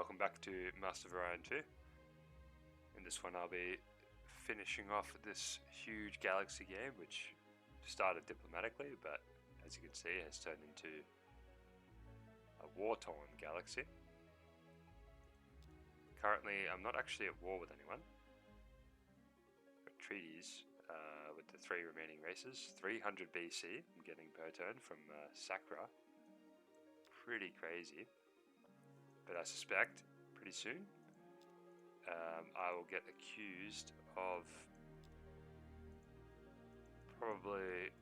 welcome back to Master of Orion 2. In this one I'll be finishing off this huge galaxy game which started diplomatically, but as you can see has turned into a war-torn galaxy. Currently I'm not actually at war with anyone. I've got treaties with the 3 remaining races. 300 BC I'm getting per turn from Sakra. Pretty crazy. But I suspect pretty soon I will get accused of probably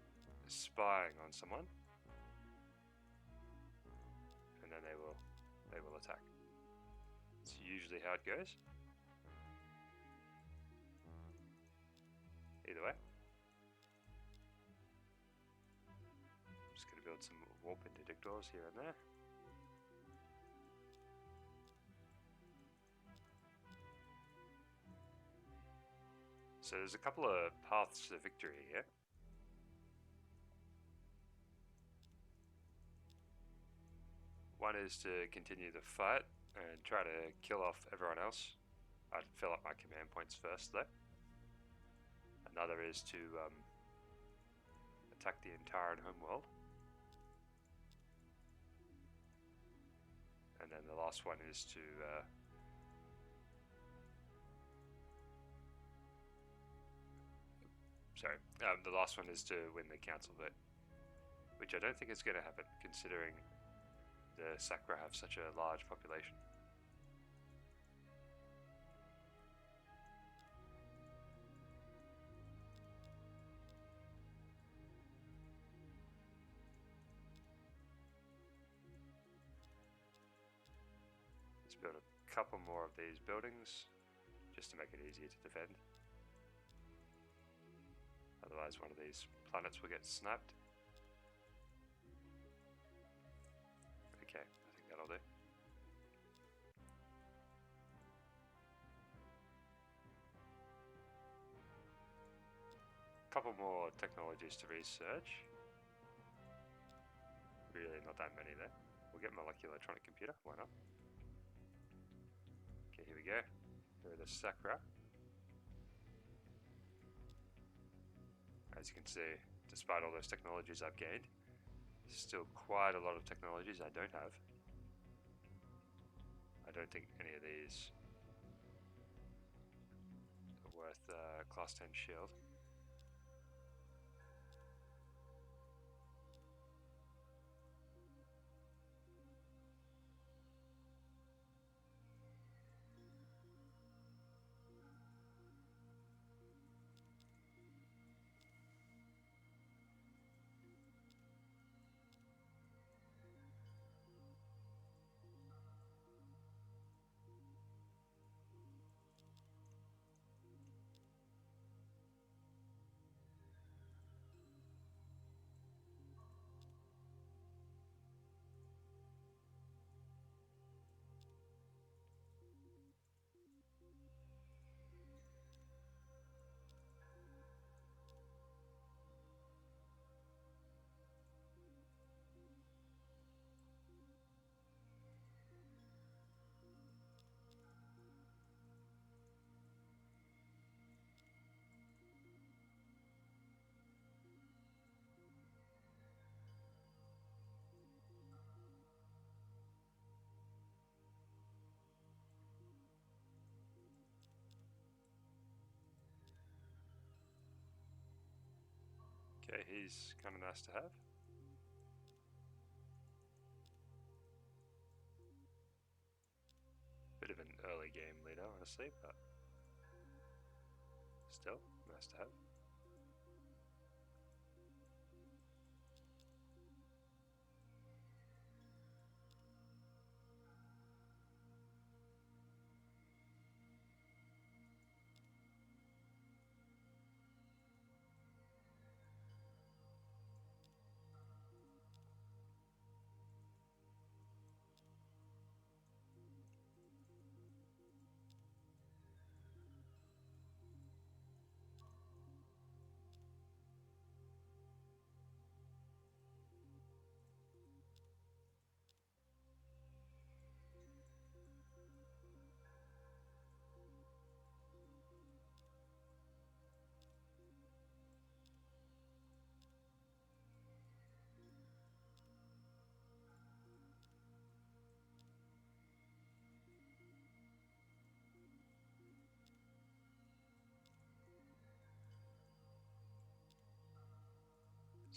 spying on someone, and then they will attack. It's usually how it goes. Either way, I'm just going to build some warp interdictors here and there. So there's a couple of paths to victory here. One is to continue the fight and try to kill off everyone else. I'd fill up my command points first though. Another is to attack the entire homeworld. And then the last one is to the last one is to win the council vote, which I don't think is going to happen considering the Sakra have such a large population. Let's build a couple more of these buildings just to make it easier to defend. Otherwise one of these planets will get snapped. Okay, I think that'll do. Couple more technologies to research. Really not that many there. We'll get molecular electronic computer, why not? Okay, here we go. Here are the Sakra. As you can see, despite all those technologies I've gained, there's still quite a lot of technologies I don't have. I don't think any of these are worth class 10 shield. Okay, he's kind of nice to have. Bit of an early game leader, honestly, but still nice to have.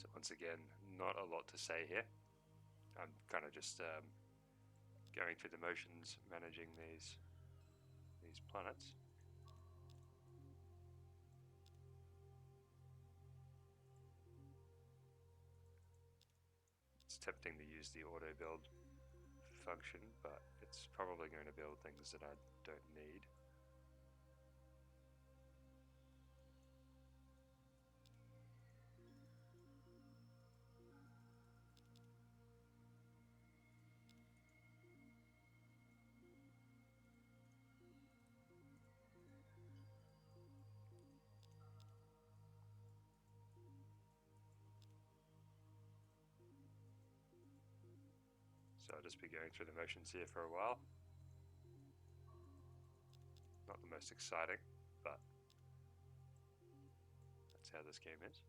So once again, not a lot to say here. I'm kind of just going through the motions, managing these planets. It's tempting to use the auto build function, but it's probably going to build things that I don't need. So I'll just be going through the motions here for a while. Not the most exciting, but that's how this game is.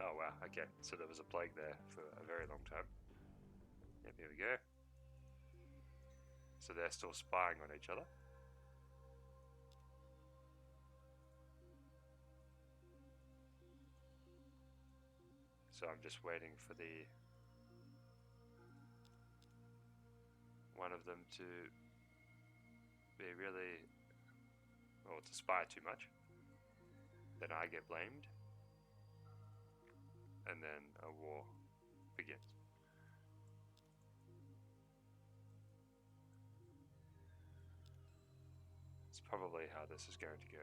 Oh wow, okay, so there was a plague there for a very long time. Yep, here we go. So they're still spying on each other. So I'm just waiting for one of them to be really, or to spy too much. Then I get blamed, and then a war begins. It's probably how this is going to go.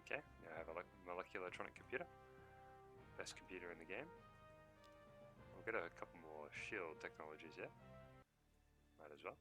Okay, now I have a molecular electronic computer. Best computer in the game. We'll get a couple more shield technologies here. Might as well.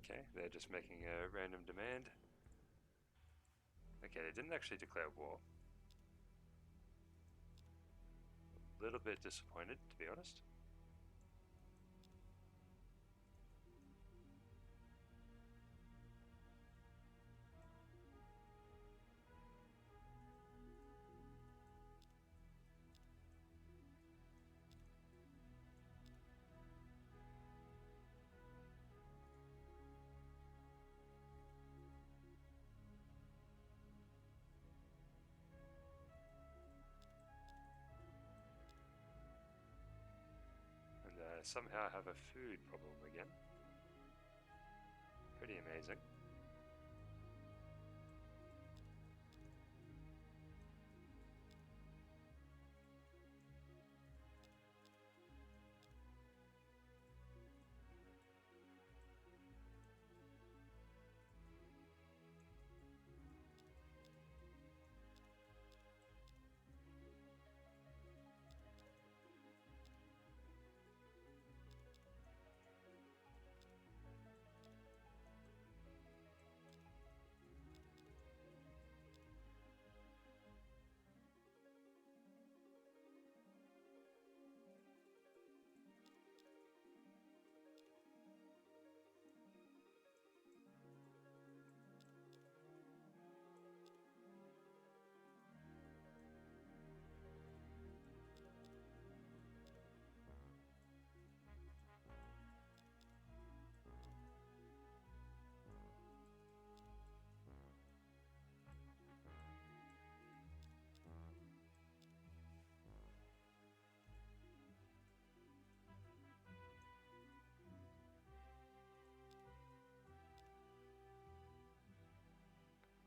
Okay, they're just making a random demand. Okay, they didn't actually declare war. A little bit disappointed, to be honest. And somehow have a food problem again. Pretty amazing.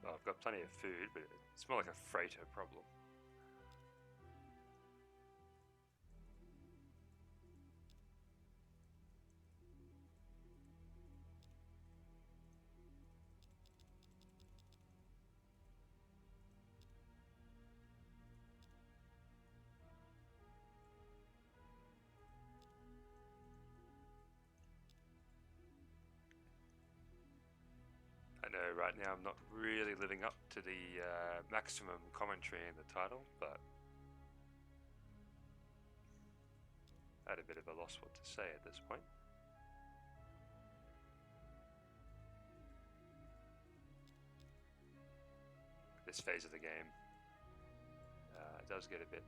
Well, I've got plenty of food, but it's more like a freighter problem. I know right now I'm not really living up to the maximum commentary in the title, but I had a bit of a loss what to say at this point. This phase of the game does get a bit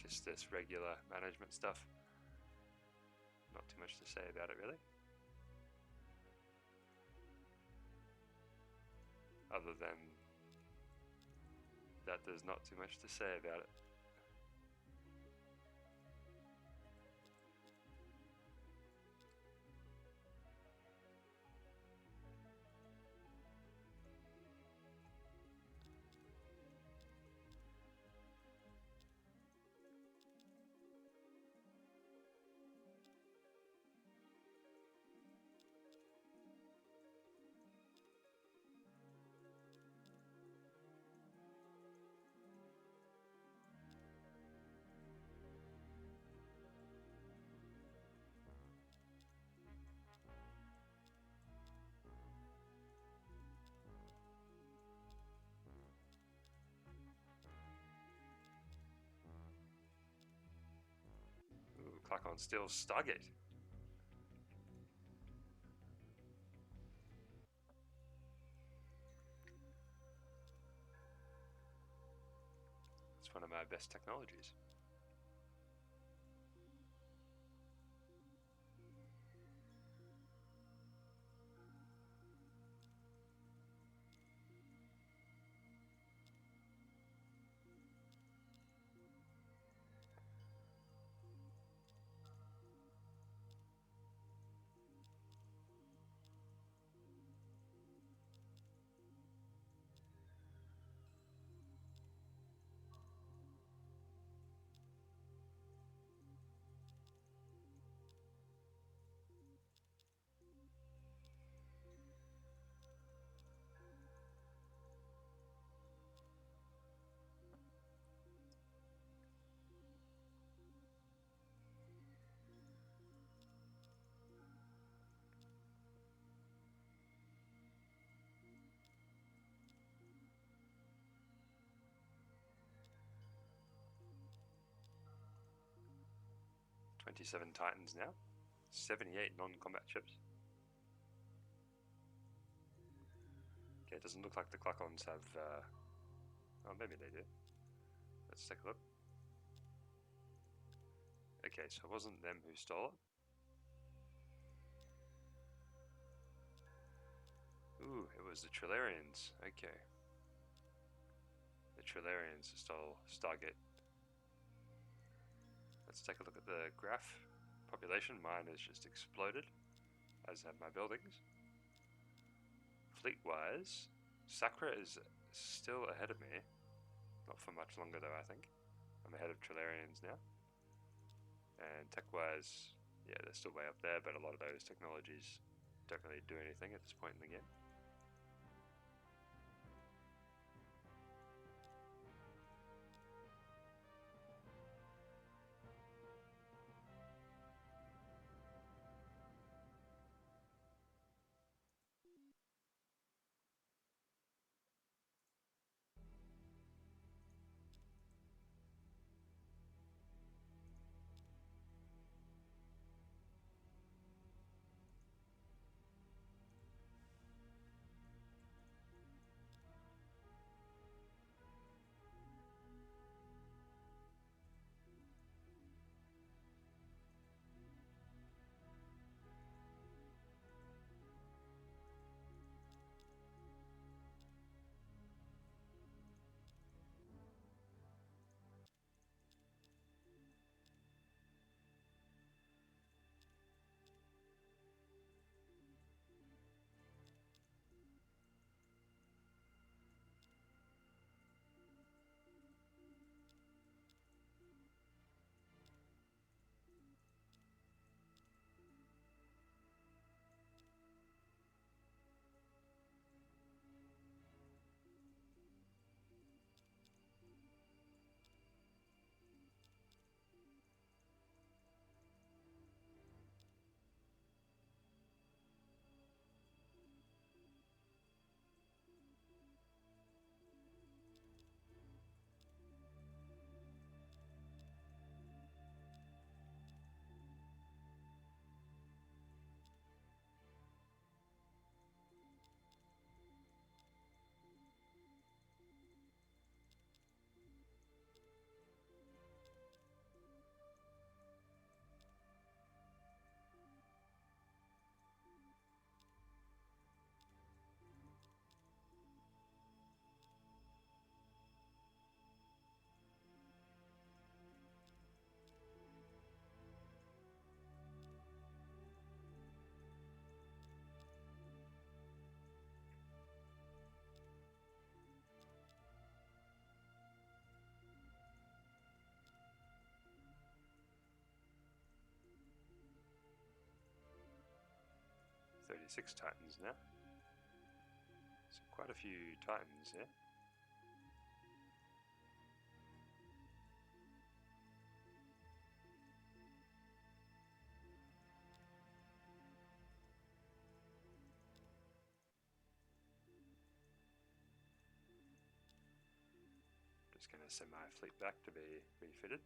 just this regular management stuff. Not too much to say about it, really. Other than that, there's not too much to say about it. Ooh, Clacon still Stargate. It's one of my best technologies. 27 Titans now. 78 non-combat ships. Okay, it doesn't look like the Cluckons have... oh, maybe they do. Let's take a look. Okay, so it wasn't them who stole it. Ooh, it was the Trilarians. Okay. The Trilarians stole Stargate. Let's take a look at the graph. Population, mine has just exploded, as have my buildings. Fleet-wise, Sakra is still ahead of me. Not for much longer though, I think. I'm ahead of Trilarians now. And tech-wise, yeah, they're still way up there, but a lot of those technologies don't really do anything at this point in the game. Six Titans now. So quite a few Titans here. Just going to send my fleet back to be refitted.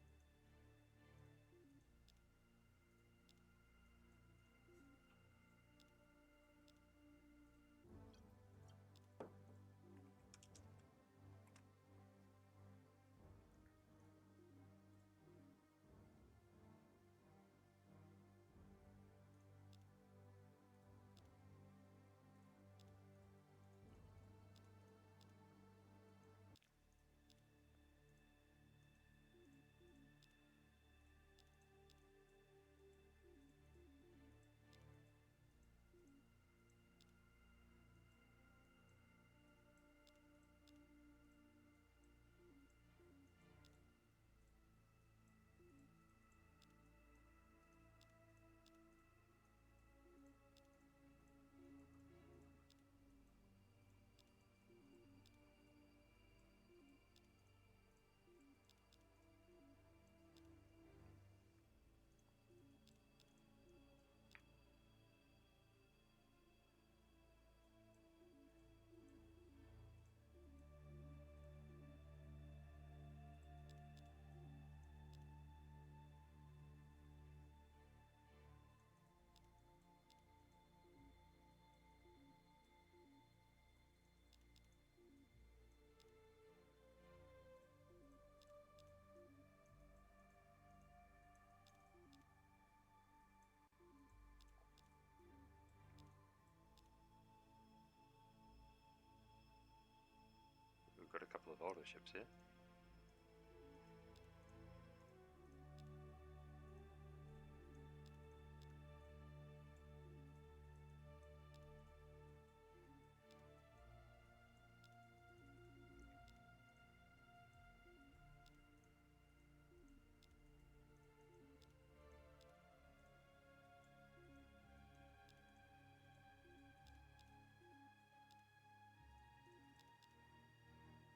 couple of older ships here.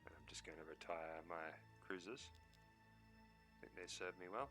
I'm just going to retire my cruisers. I think they serve me well.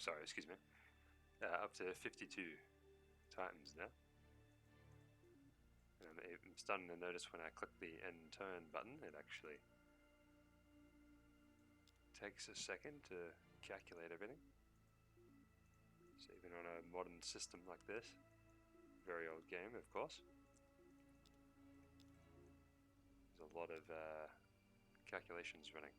sorry, excuse me, up to 52 times now. I'm starting to notice when I click the end turn button, it actually takes a second to calculate everything. So even on a modern system like this, very old game of course, there's a lot of calculations running.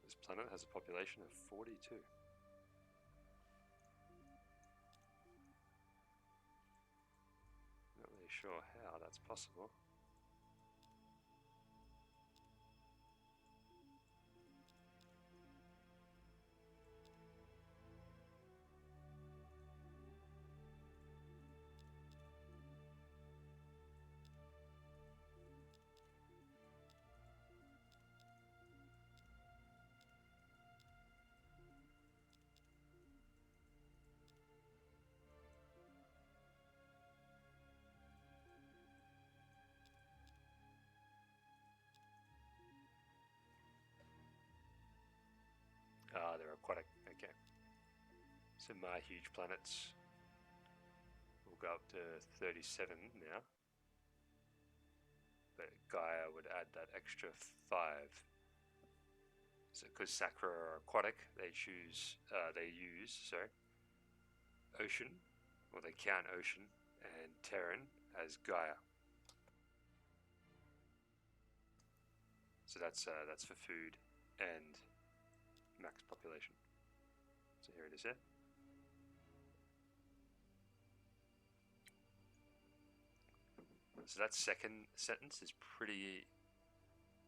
This planet has a population of 42. Not really sure how that's possible. Ah, they're aquatic, okay. So my huge planets will go up to 37 now. But Gaia would add that extra 5. So because Sacra are aquatic, they use ocean, or they count ocean and Terran as Gaia. So that's for food and max population. So here it is here. So that second sentence is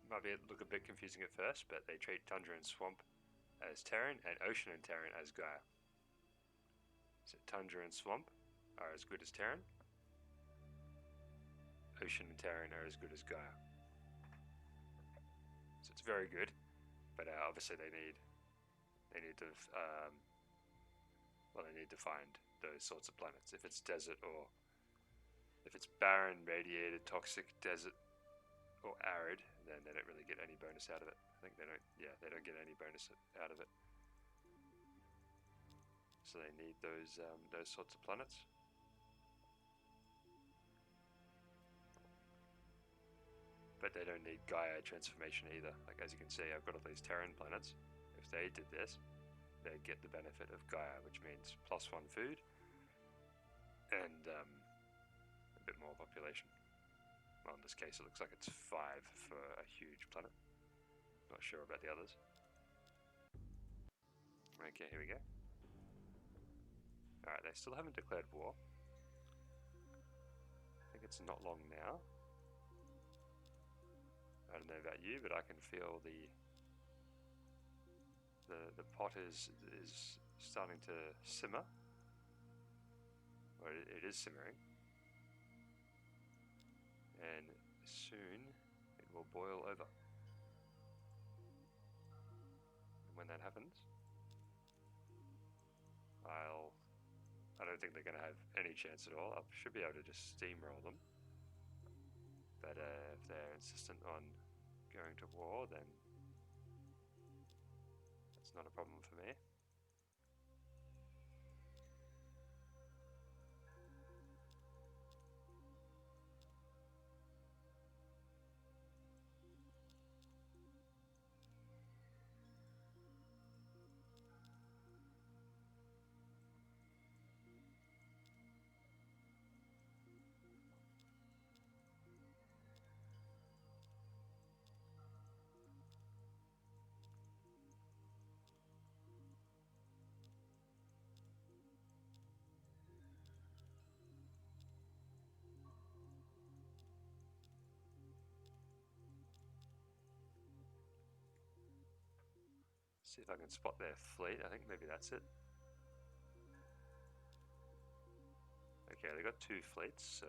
might look a bit confusing at first, but they treat tundra and swamp as Terran and ocean and Terran as Gaia. So tundra and swamp are as good as Terran. Ocean and Terran are as good as Gaia. So it's very good, but obviously they need to find those sorts of planets. If it's desert, or if it's barren, radiated, toxic desert, or arid, then they don't really get any bonus out of it. I think they don't get any bonus out of it. So they need those sorts of planets. But they don't need Gaia transformation either. Like, as you can see, I've got all these Terran planets. If they did this, they'd get the benefit of Gaia, which means +1 food and a bit more population. Well, in this case it looks like it's 5 for a huge planet. Not sure about the others. Okay, here we go. Alright, they still haven't declared war. I think it's not long now. I don't know about you, but I can feel the pot is starting to simmer. Or it is simmering. And soon it will boil over. And when that happens, I don't think they're going to have any chance at all. I should be able to just steamroll them. But if they're insistent on going to war, then that's not a problem for me. See if I can spot their fleet. I think maybe that's it. Okay, they got 2 fleets, so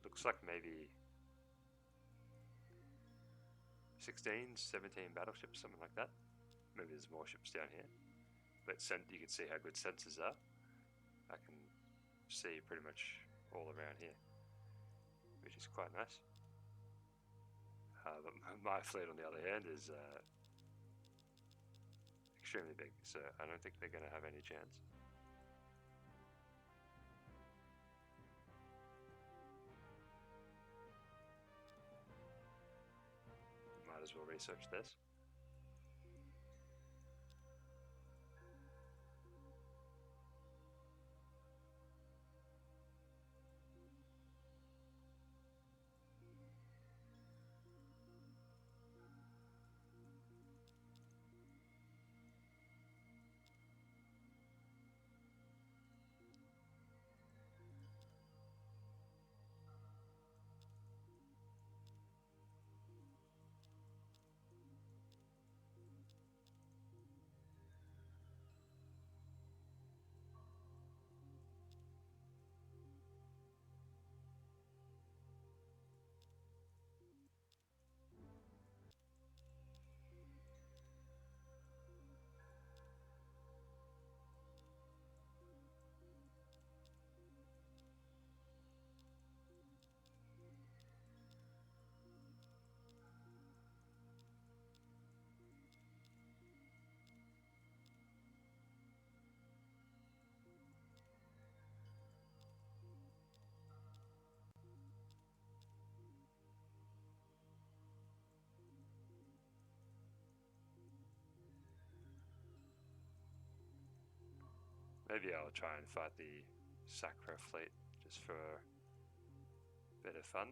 looks like maybe 16, 17 battleships, something like that. Maybe there's more ships down here, but you can see how good sensors are. I can see pretty much all around here, which is quite nice. But my fleet, on the other hand, is extremely big, so I don't think they're going to have any chance. Might as well research this. Maybe I'll try and fight the Sacra fleet just for a bit of fun.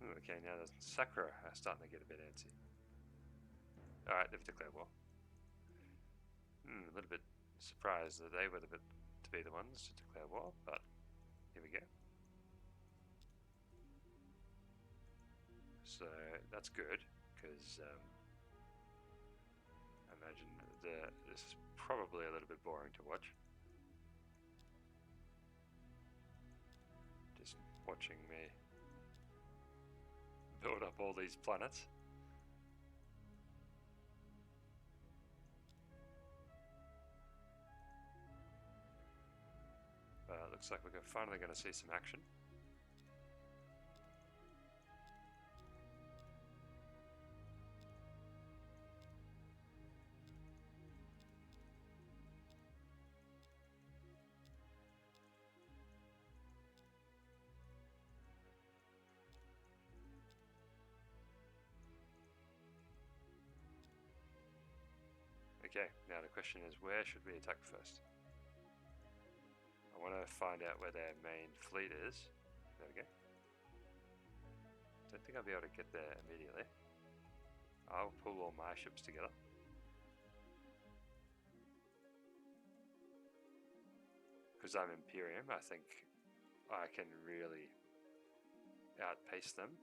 Ooh, okay, now the Sacra are starting to get a bit antsy. Alright, they've declared war. A little bit surprised that they were to be the ones to declare war, but here we go. So that's good, because I imagine this is probably a little bit boring to watch. Just watching me build up all these planets. Looks like we're finally going to see some action. Okay, now the question is, where should we attack first? I want to find out where their main fleet is. There we go. Don't think I'll be able to get there immediately. I'll pull all my ships together. Because I'm Imperium, I think I can really outpace them.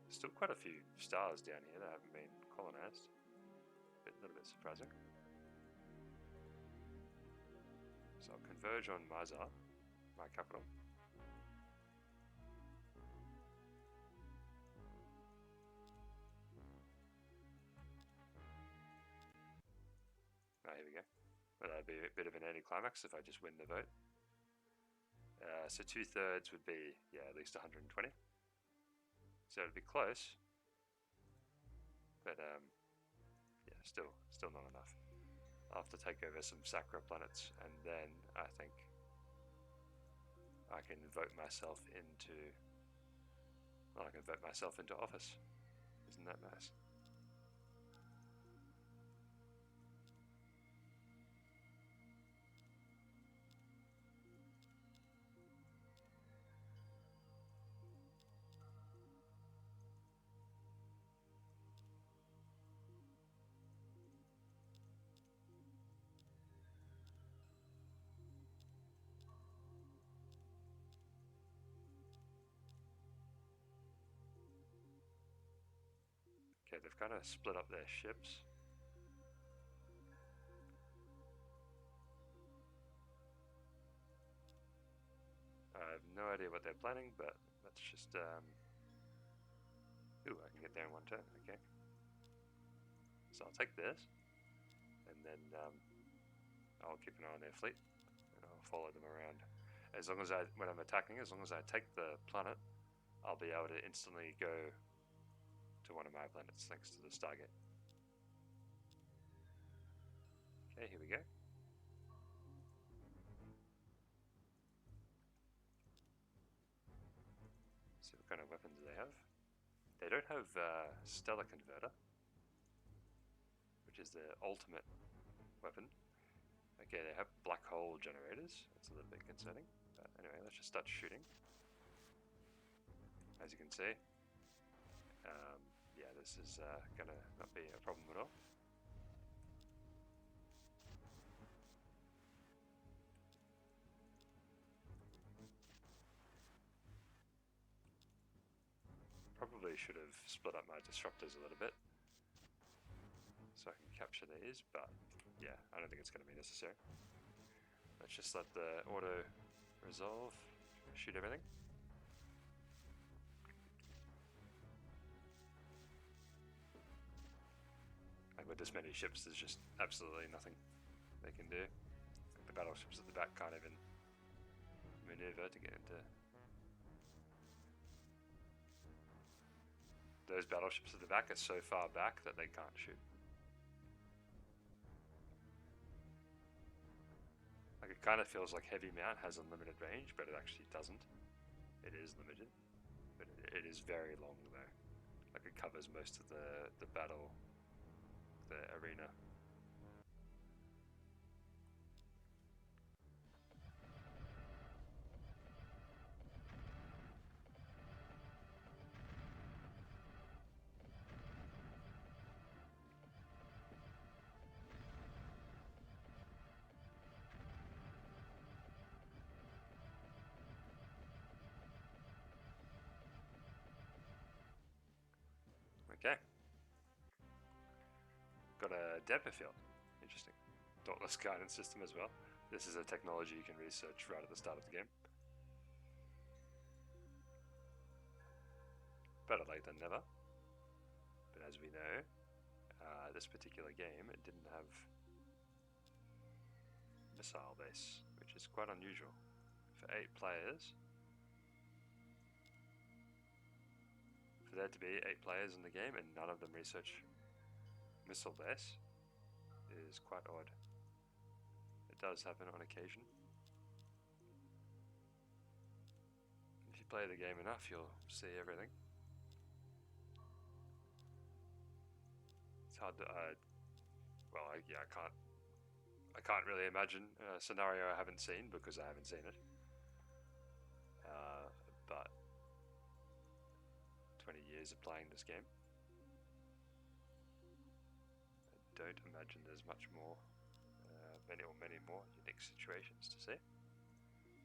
Still quite a few stars down here that haven't been colonized. A little bit surprising. So I'll converge on Mazar, my capital. Here we go. Well, that'd be a bit of an anticlimax if I just win the vote. So 2/3 would be, yeah, at least 120. So it'd be close. But, yeah, still not enough. I'll have to take over some Sacra planets, and then I think I can vote myself into... Well, I can vote myself into office. Isn't that nice? Okay, they've kind of split up their ships. I have no idea what they're planning, but let's just... Ooh, I can get there in one turn, okay. So I'll take this, and then I'll keep an eye on their fleet, and I'll follow them around. As long as when I'm attacking, as long as I take the planet, I'll be able to instantly go to one of my planets thanks to the Stargate. Okay, here we go. So what kind of weapons do they have? They don't have Stellar Converter, which is the ultimate weapon. Okay, they have black hole generators. That's a little bit concerning. But anyway, let's just start shooting. As you can see, yeah, this is gonna not be a problem at all. Probably should have split up my disruptors a little bit so I can capture these, but yeah, I don't think it's going to be necessary. Let's just let the auto resolve, shoot everything. And with this many ships, there's just absolutely nothing they can do. The battleships at the back can't even maneuver to get into... Those battleships at the back are so far back that they can't shoot. Like, it kind of feels like Heavy Mount has unlimited range, but it actually doesn't. It is limited, but it is very long though. Like, it covers most of the battle, the arena. Okay. Got a damper field. Interesting. Dauntless guidance system as well. This is a technology you can research right at the start of the game. Better late than never. But as we know, this particular game, it didn't have missile base, which is quite unusual. For 8 players, for there to be 8 players in the game and none of them research missile base is quite odd. It does happen on occasion. If you play the game enough, you'll see everything. It's hard to... well, yeah, I can't really imagine a scenario I haven't seen because I haven't seen it. But 20 years of playing this game, I don't imagine there's much more, many more unique situations to see.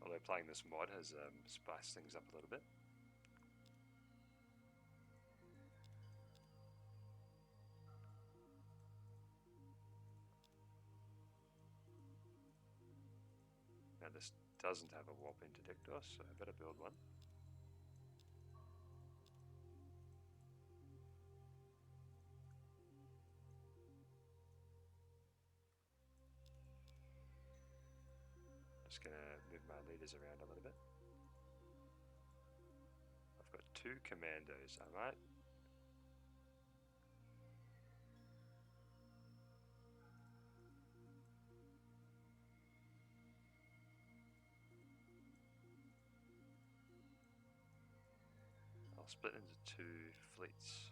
Although playing this mod has spiced things up a little bit. Now this doesn't have a warp interdictor, so I better build one. Just gonna move my leaders around a little bit. I've got 2 commandos, I might. I'll split into 2 fleets.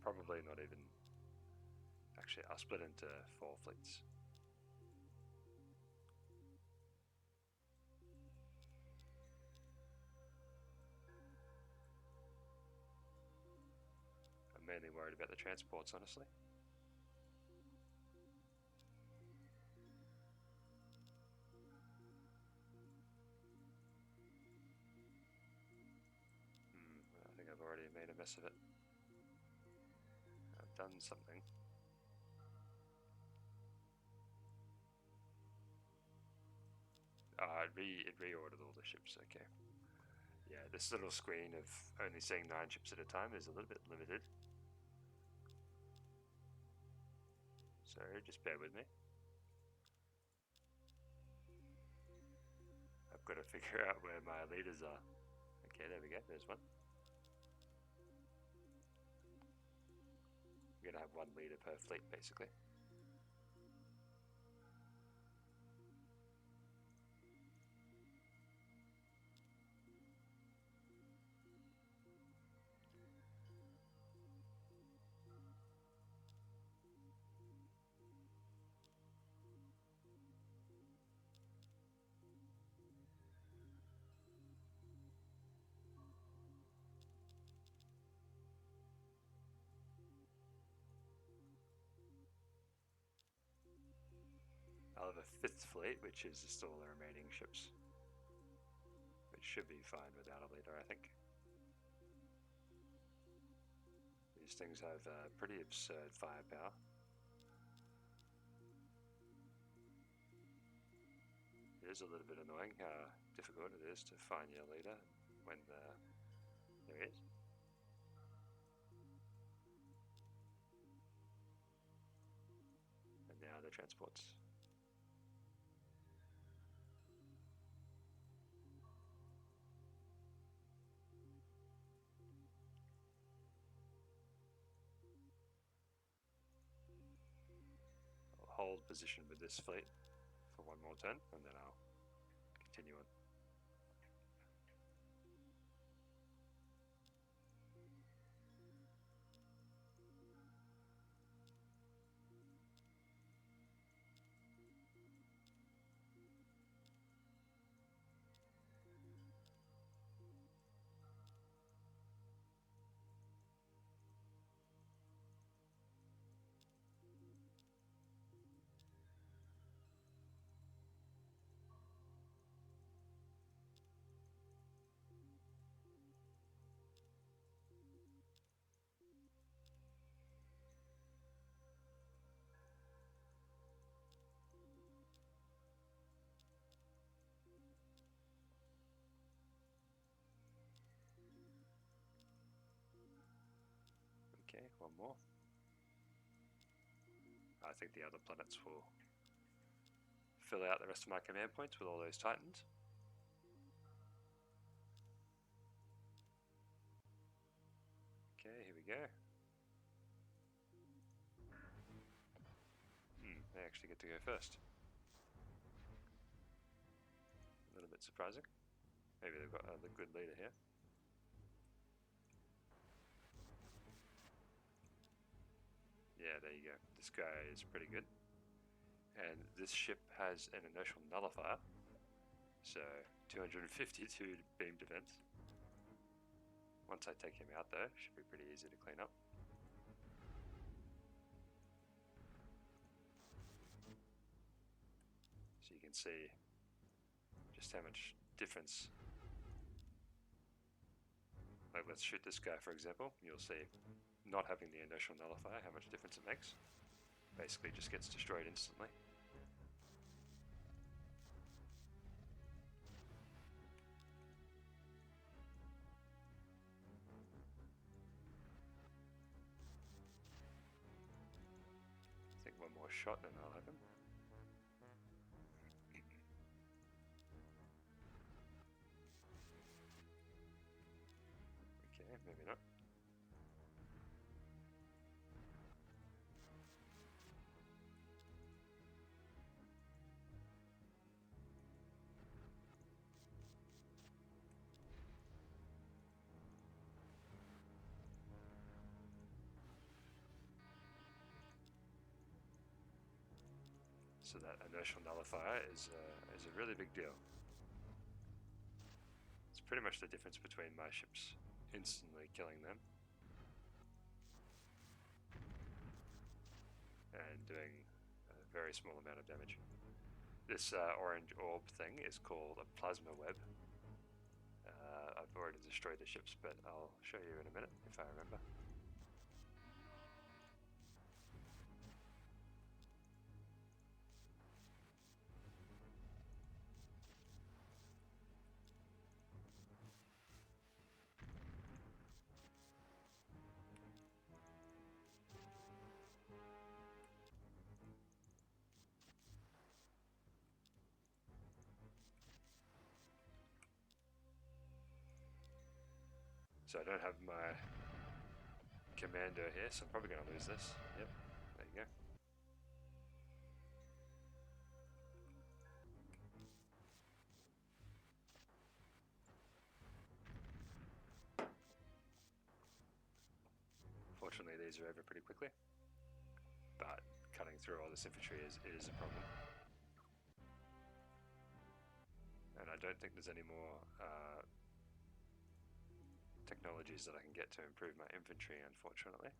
Probably not even. Actually, I'll split into 4 fleets. I'm mainly worried about the transports, honestly. I think I've already made a mess of it. I've done something. It reordered all the ships, okay. Yeah, this little screen of only seeing 9 ships at a time is a little bit limited. So just bear with me. I've got to figure out where my leaders are. Okay, there we go, there's one. I'm going to have 1 leader per fleet, basically. I'll have a 5th fleet, which is just all the remaining ships. Which should be fine without a leader, I think. These things have pretty absurd firepower. It is a little bit annoying how difficult it is to find your leader when there is. And now the transports. I'll hold position with this fleet for 1 more turn, and then I'll continue on. Okay, 1 more. I think the other planets will fill out the rest of my command points with all those titans. Okay, here we go. They actually get to go first. A little bit surprising. Maybe they've got a good leader here. Yeah, there you go. This guy is pretty good. And this ship has an inertial nullifier, so 252 beam defense. Once I take him out though, should be pretty easy to clean up. So you can see just how much difference. Like, let's shoot this guy for example. You'll see not having the inertial nullifier, how much difference it makes. Basically just gets destroyed instantly. I think one more shot and I'll have him. Okay, maybe not. So that inertial nullifier is a really big deal. It's pretty much the difference between my ships instantly killing them and doing a very small amount of damage. This orange orb thing is called a plasma web. I've already destroyed the ships, but I'll show you in a minute if I remember. So I don't have my commando here, so I'm probably going to lose this. Yep, there you go. Fortunately, these are over pretty quickly, but cutting through all this infantry is a problem. And I don't think there's any more technologies that I can get to improve my infantry, unfortunately.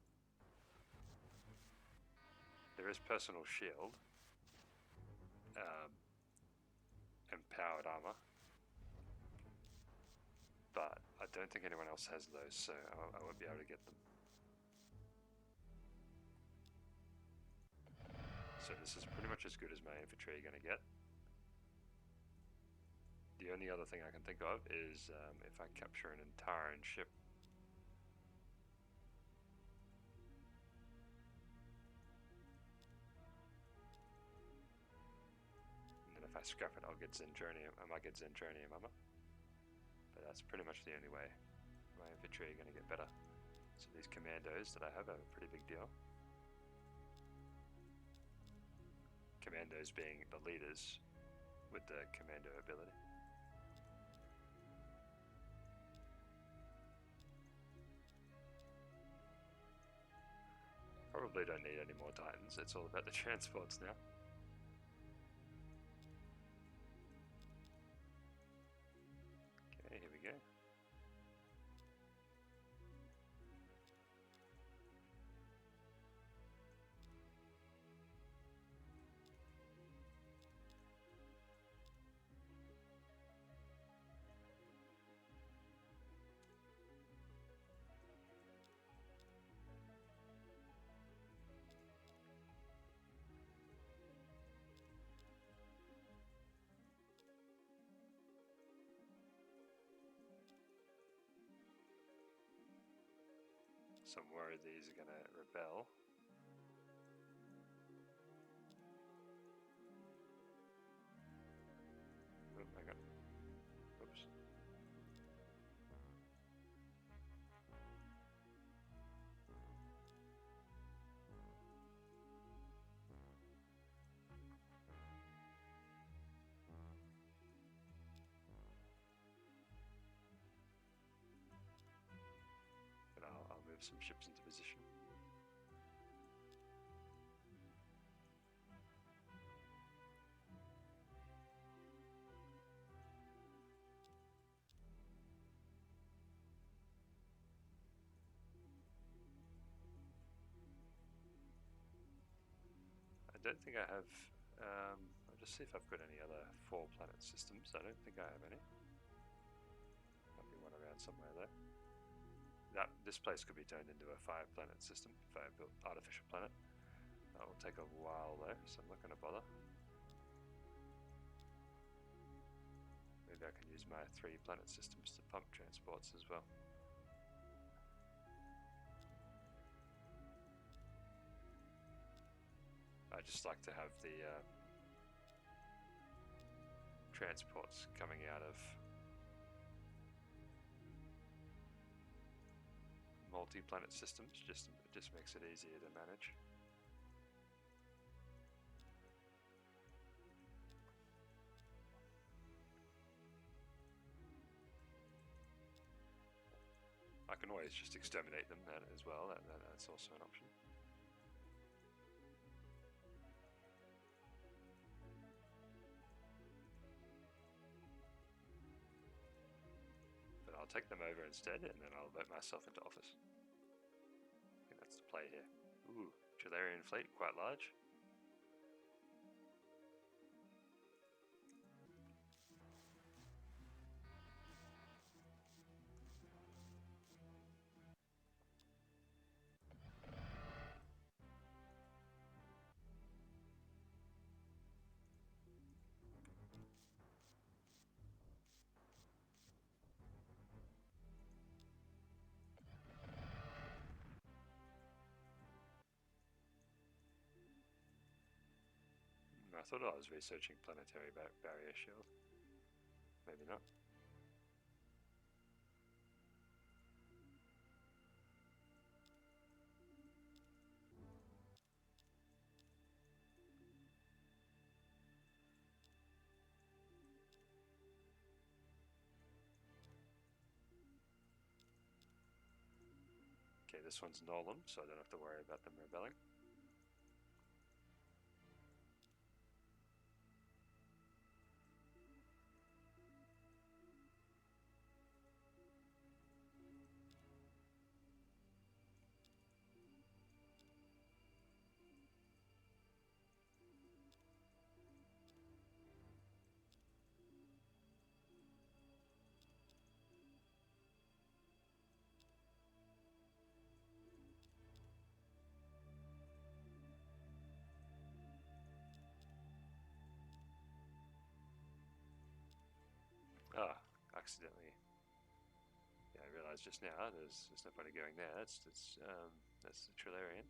There is personal shield, and powered armor, but I don't think anyone else has those, so I won't be able to get them. So this is pretty much as good as my infantry are going to get. The only other thing I can think of is if I capture an entire ship. And then if I scrap it, I'll get Zentronium. I might get Zentronium armor. But that's pretty much the only way my infantry are going to get better. So these commandos that I have are a pretty big deal. Commandos being the leaders with the commando ability. Probably don't need any more Titans, it's all about the transports now. Okay, here we go. Some worry these are going to rebel. Oh, hang on. Oops. move some ships into position. I don't think I have. I'll just see if I've got any other 4-planet systems. I don't think I have any. Might be one around somewhere though. This place could be turned into a 5-planet system if I built artificial planet. That will take a while though, so I'm not going to bother. Maybe I can use my 3-planet systems to pump transports as well. I just like to have the transports coming out of multi-planet systems. It just makes it easier to manage. I can always just exterminate them as well. That's also an option. I'll take them over instead, and then I'll vote myself into office. I think that's the play here. Ooh, Trilarian fleet, quite large. I thought I was researching planetary barrier shield. Maybe not. Okay, this one's Nolan, so I don't have to worry about them rebelling. Ah, accidentally. Yeah, I realised just now there's nobody going there. That's the Trilarian.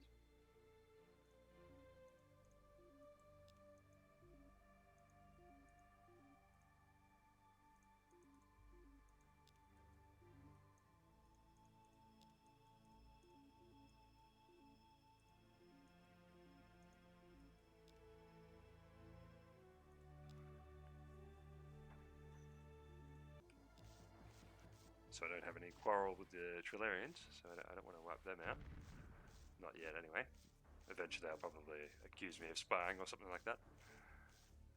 So I don't have any quarrel with the Trilarians, so I don't want to wipe them out. Not yet, anyway. Eventually they'll probably accuse me of spying or something like that.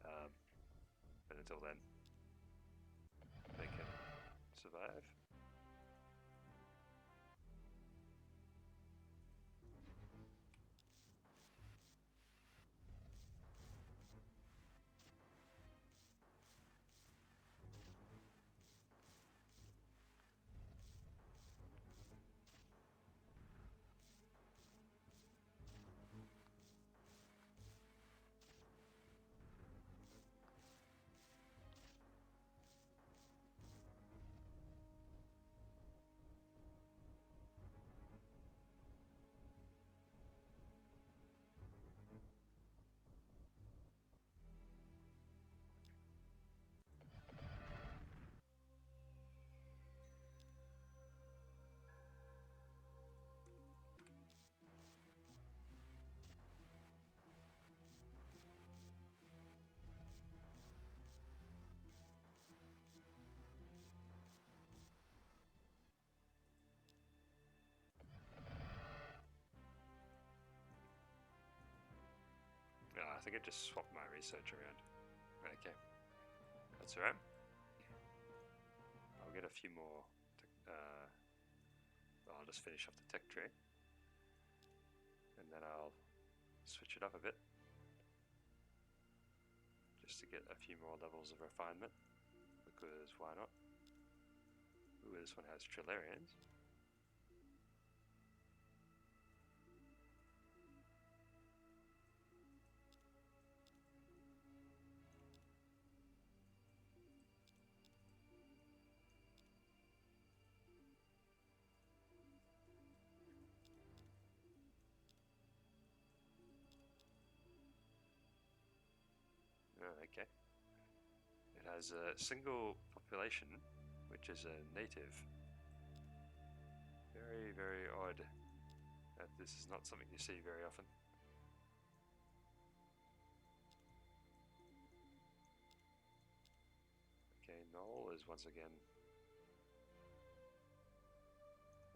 But until then, they can survive. think it just swapped my research around. Okay, that's alright. I'll get a few more. I'll just finish off the tech tree, and then I'll switch it up a bit, just to get a few more levels of refinement, because why not? Ooh, this one has Trilarians. Okay. It has a single population, which is a native. Very, very odd. This is not something you see very often. Okay, Knoll is once again...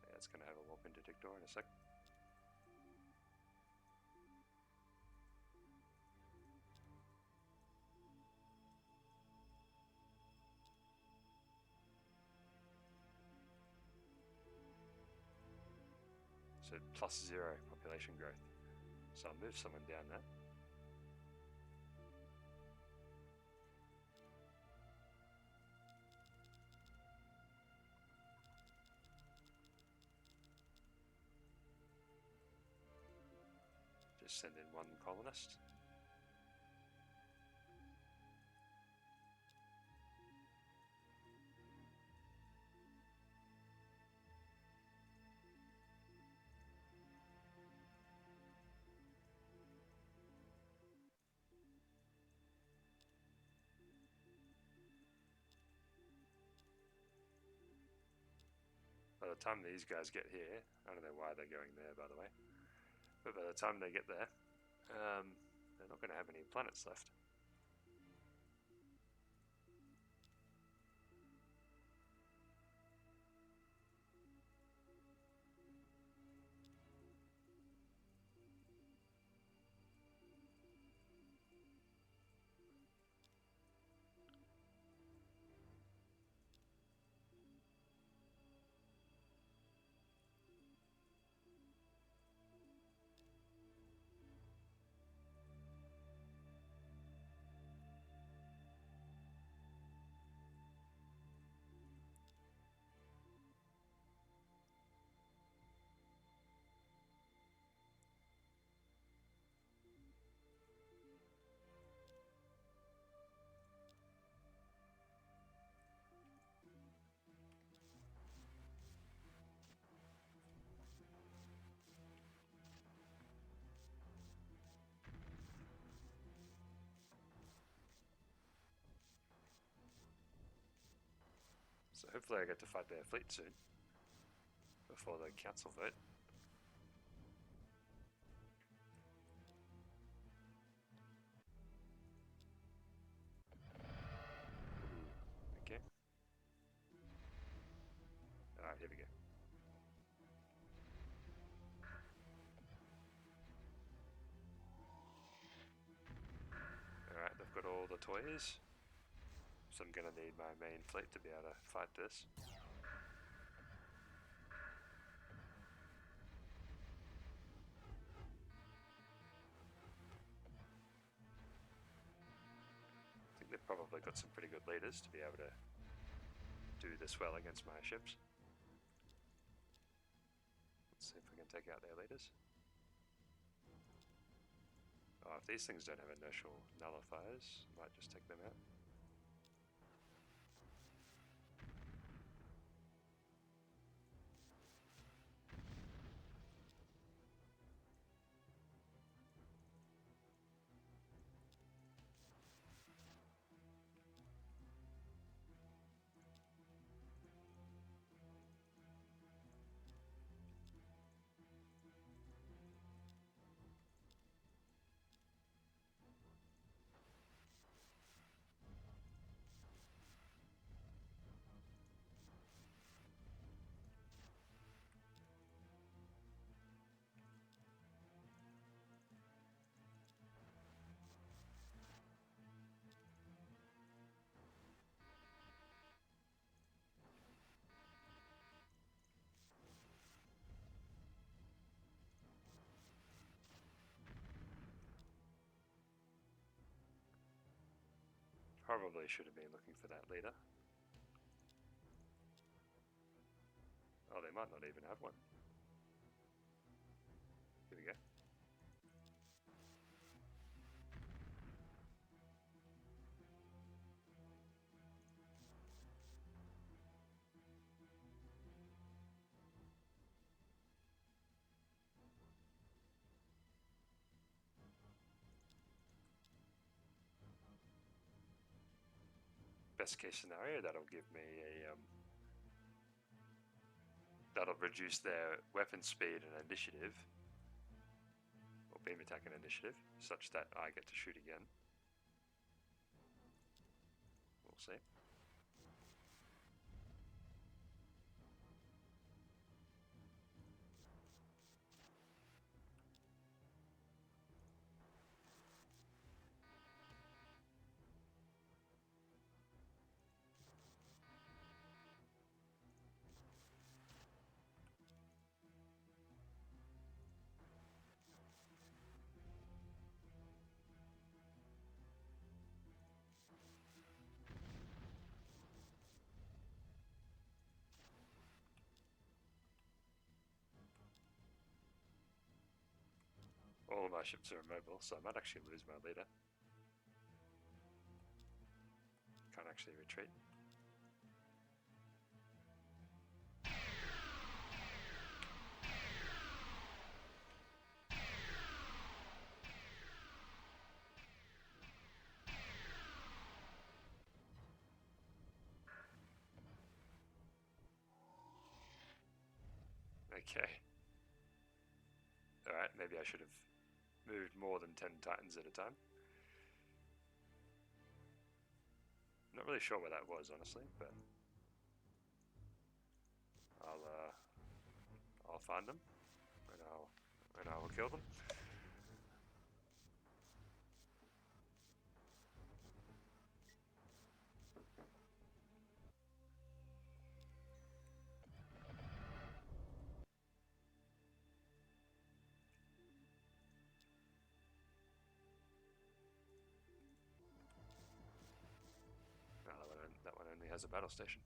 Yeah, it's going to have a warp interdictor in a sec. So +0 population growth. So I'll move someone down there. Just send in one colonist. By the time these guys get here, I don't know why they're going there, by the way, but by the time they get there, they're not going to have any planets left. So hopefully I get to fight their fleet soon, before the council vote. Okay. Alright, here we go. Alright, they've got all the toys. So I'm gonna need my main fleet to be able to fight this. I think they've probably got some pretty good leaders to be able to do this well against my ships. Let's see if we can take out their leaders. Oh, if these things don't have inertial nullifiers, I might just take them out. Probably should have been looking for that leader. Oh, they might not even have one. Here we go. Best case scenario, that'll give me a that'll reduce their weapon speed and initiative, or beam attack and initiative, such that I get to shoot again. We'll see. All of my ships are immobile, so I might actually lose my leader. Can't actually retreat. Okay. Alright, maybe I should have moved more than 10 titans at a time. Not really sure where that was, honestly, but I'll find them and I will kill them. That one only has a battle station.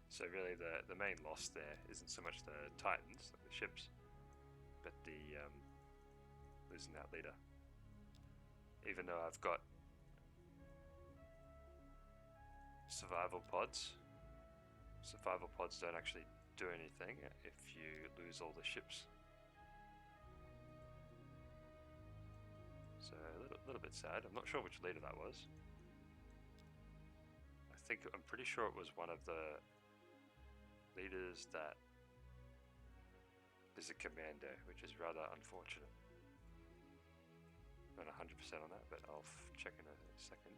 So really the main loss there isn't so much the titans, like the ships, but the losing that leader. Even though I've got survival pods don't actually do anything if you lose all the ships. So a little bit sad. I'm not sure which leader that was. I'm pretty sure it was one of the leaders that is a commando, which is rather unfortunate. Not 100% on that, but I'll check in a second.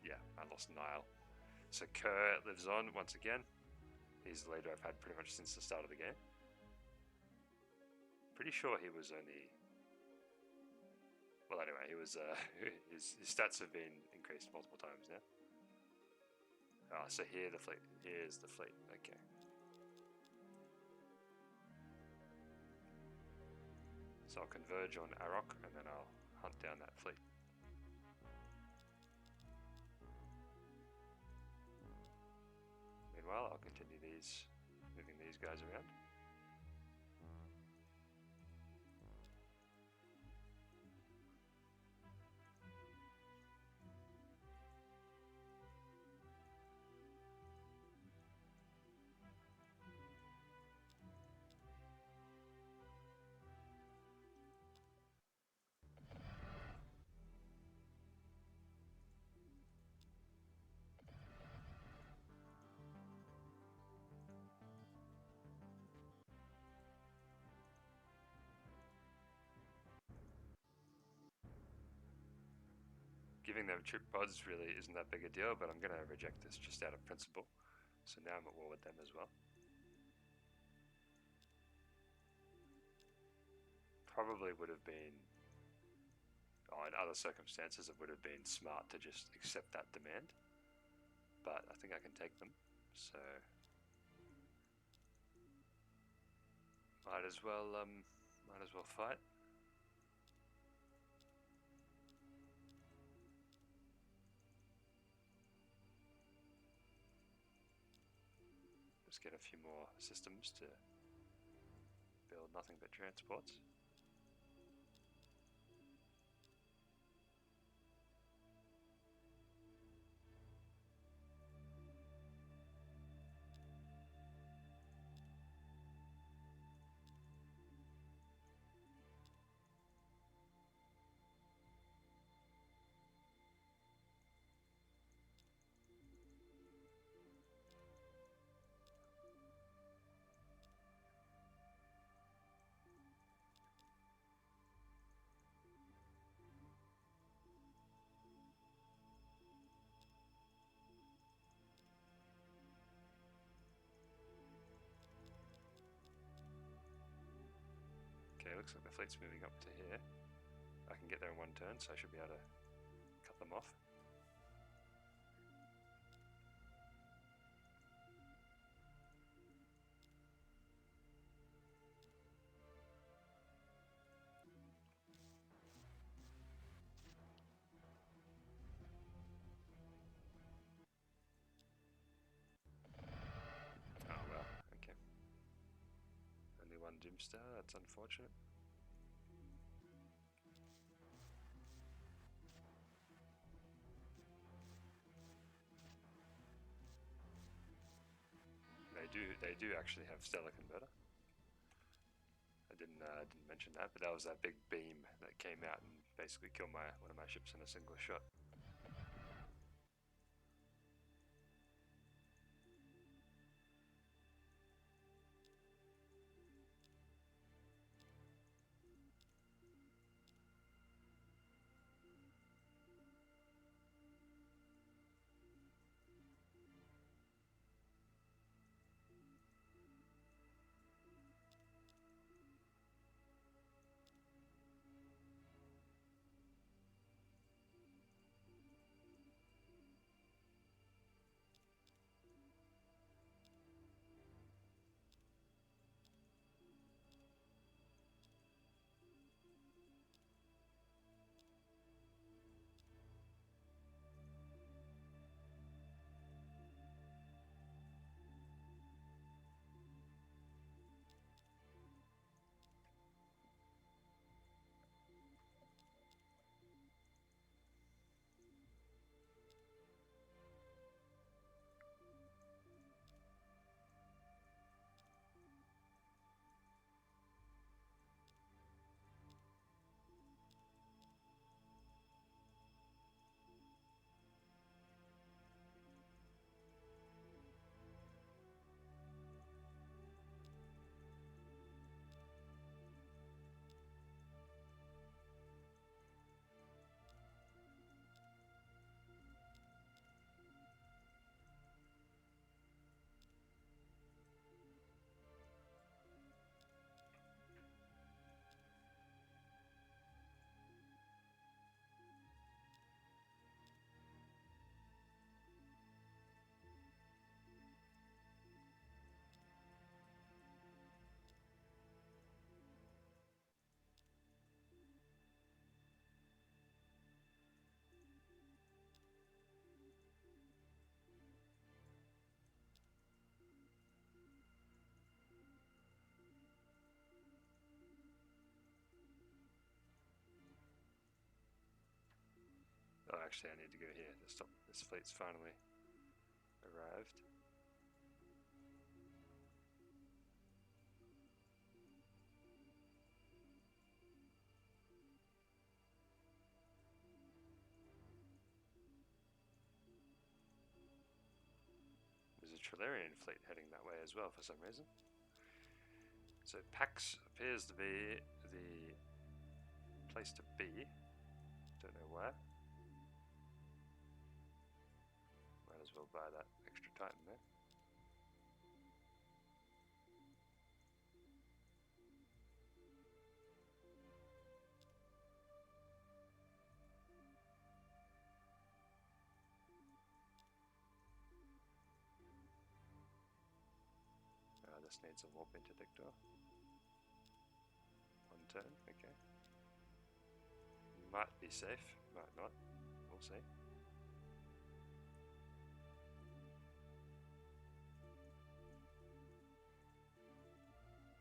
Yeah, I lost Nile. So Kerr lives on once again. He's the leader I've had pretty much since the start of the game. Pretty sure he was only... Well, anyway, he was. His stats have been increased multiple times now. Ah, so here's the fleet. Okay. So I'll converge on Arok, and then I'll hunt down that fleet. Meanwhile, I'll continue moving these guys around. giving them troop pods really isn't that big a deal, but I'm going to reject this just out of principle. So now I'm at war with them as well. Probably would have been, in other circumstances, it would have been smart to just accept that demand. But I think I can take them, so might as well fight. Just get a few more systems to build nothing but transports. Okay, looks like the fleet's moving up to here. I can get there in one turn, so I should be able to cut them off. Oh well, okay. Only one Doomstar, that's unfortunate. They do actually have Stellar Converter. I didn't mention that, but that was that big beam that came out and basically killed one of my ships in a single shot. Oh, actually, I need to go here to stop. This fleet's finally arrived. There's a Trilarian fleet heading that way as well for some reason. So Pax appears to be the place to be. Don't know where. as well buy that extra Titan there. This needs a warp interdictor. One turn, okay. Might be safe, might not. We'll see.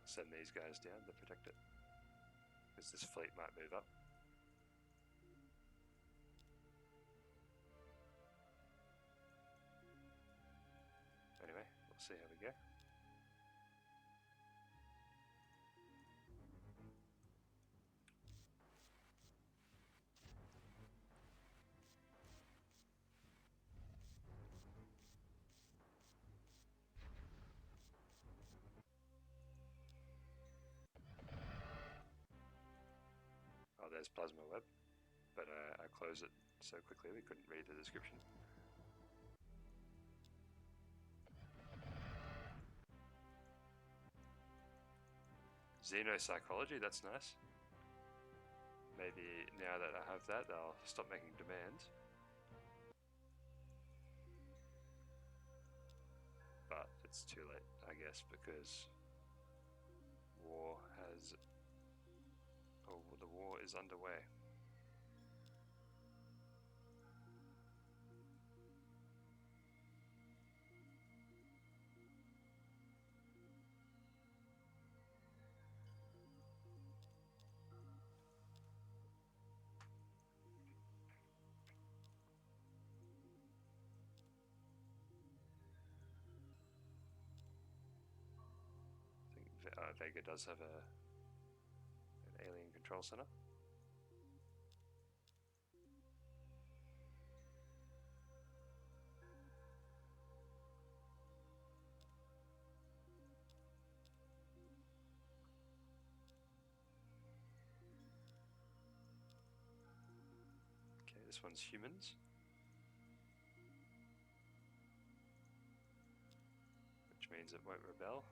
Send these guys down to protect it, because this fleet might move up. Anyway, we'll see how we go. Oh, there's Plasma Web, but I closed it so quickly we couldn't read the description. Xenopsychology, that's nice. Maybe now that I have that, I'll stop making demands. But it's too late, I guess, because war has... Oh, the war is underway. Vega does have an alien control center. Okay, this one's humans, which means it won't rebel.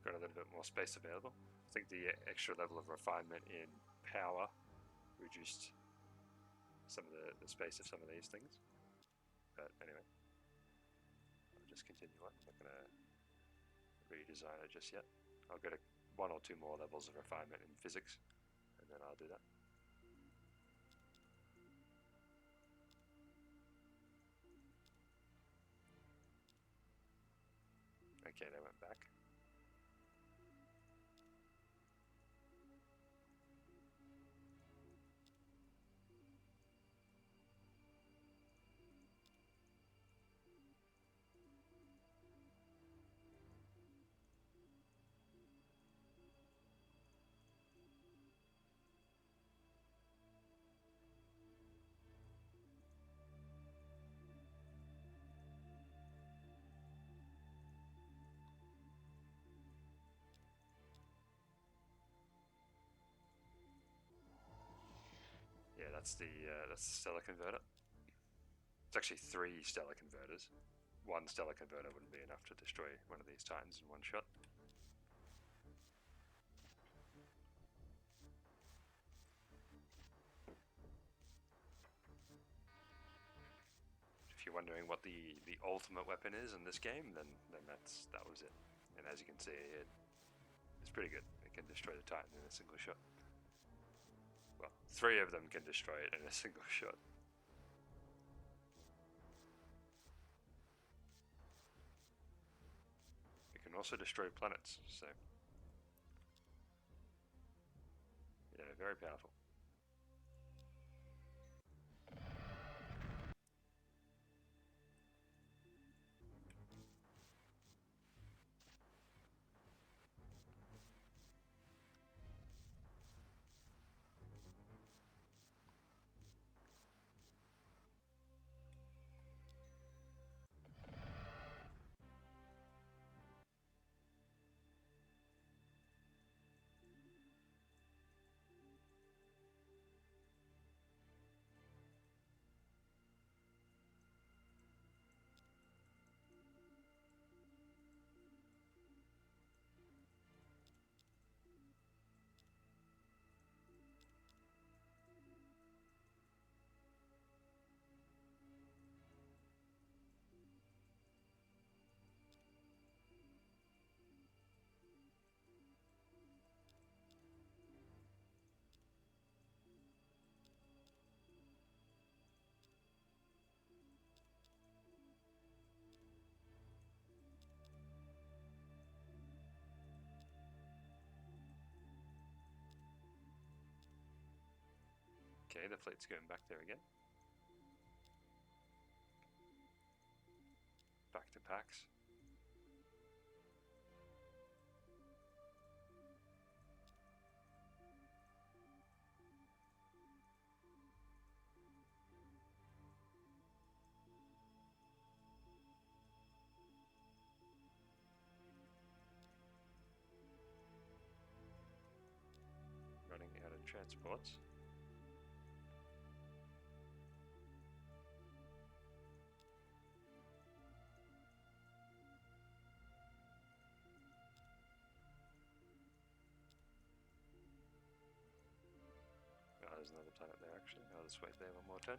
Got a little bit more space available. I think the extra level of refinement in power reduced some of the space of some of these things. But anyway, I'll just continue on. I'm not going to redesign it just yet. I'll go to 1 or 2 more levels of refinement in physics, and then I'll do that. Okay, they went back. Yeah, that's the stellar converter. It's actually 3 stellar converters. 1 stellar converter wouldn't be enough to destroy one of these Titans in one shot. wondering what the ultimate weapon is in this game, then that was it. And as you can see, it's pretty good. It can destroy the Titan in a single shot. Well, 3 of them can destroy it in a single shot. It can also destroy planets, so yeah, very powerful. Okay, the fleet's going back there again. Back to Pax. Running out of transports. Oh, there's another planet there actually. I'll just wait there one more turn.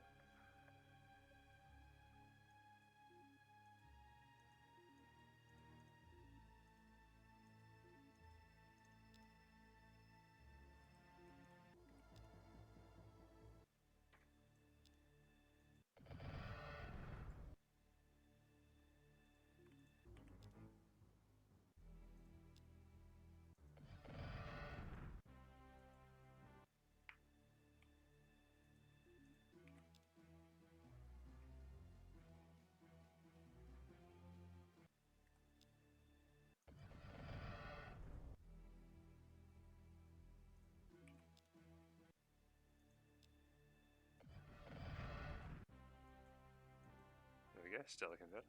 There we go, stellar converter.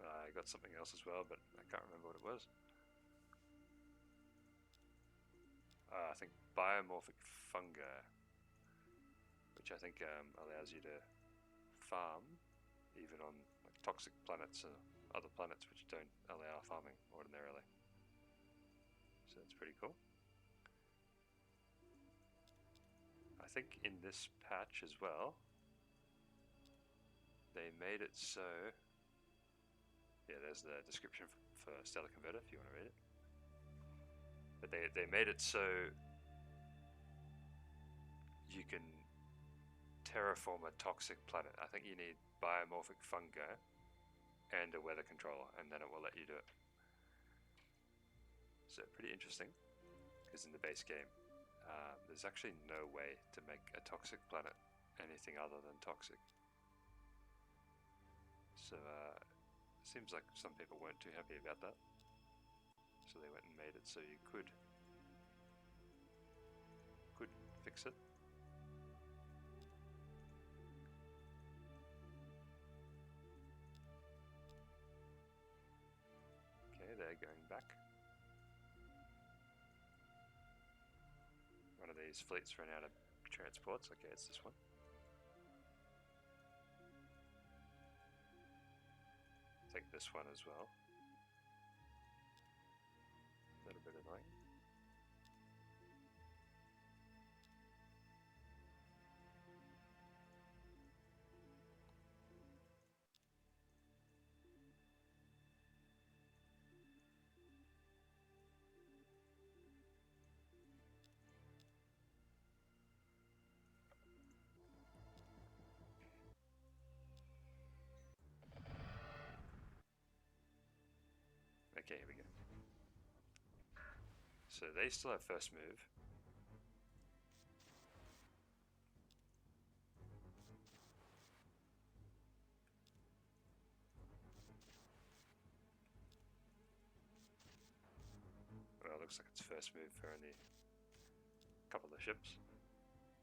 I got something else as well, but I can't remember what it was. I think biomorphic fungi, which I think allows you to farm even on like toxic planets or other planets which don't allow farming ordinarily. So that's pretty cool. I think in this patch as well, they made it so... Yeah, there's the description for Stellar Converter if you want to read it. But they made it so you can terraform a toxic planet. I think you need biomorphic fungi and a weather controller, and then it will let you do it. So pretty interesting, because in the base game, there's actually no way to make a toxic planet anything other than toxic. So seems like some people weren't too happy about that. So they went and made it so you could fix it. Okay, they're going back. One of these fleets ran out of transports. Okay, it's this one. I think this one as well. little bit annoying. Okay, here we go. So they still have first move. Well, it looks like it's first move for only a couple of ships.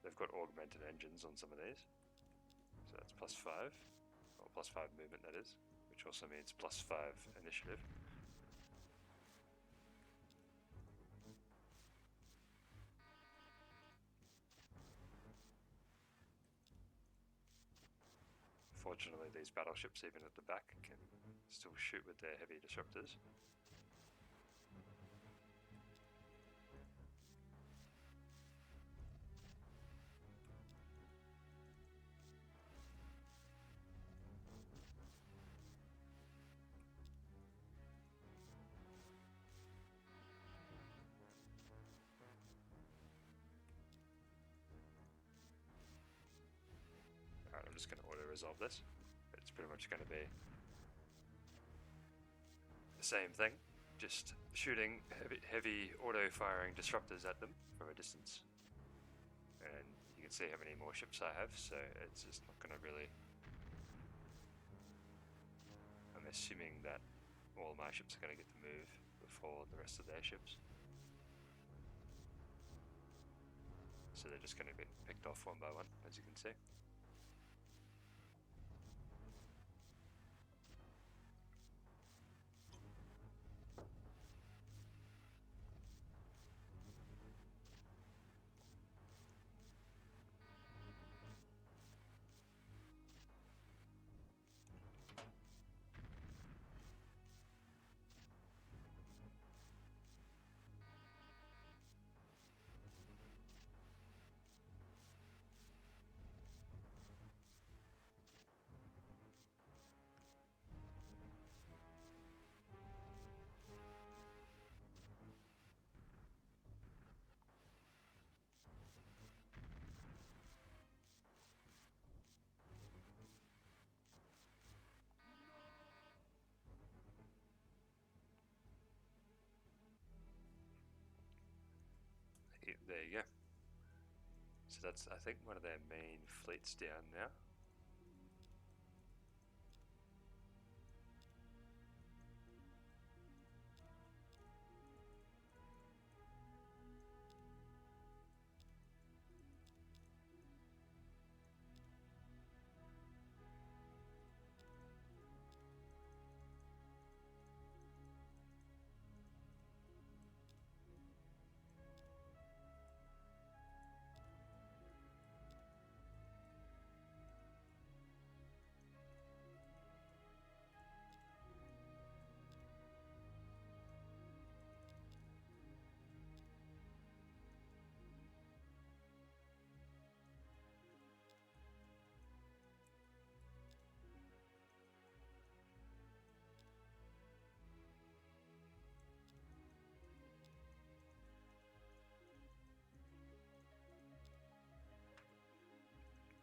They've got augmented engines on some of these. So that's +5, or +5 movement that is, which also means +5 initiative. Fortunately, these battleships, even at the back, can still shoot with their heavy disruptors. Alright, I'm just going to auto-resolve this. It's pretty much going to be the same thing, just shooting heavy auto-firing disruptors at them from a distance. And you can see how many more ships I have, so it's just not going to really... I'm assuming that all my ships are going to get to move before the rest of their ships. So they're just going to get picked off one by one, as you can see. There you go. So that's, I think, one of their main fleets down now.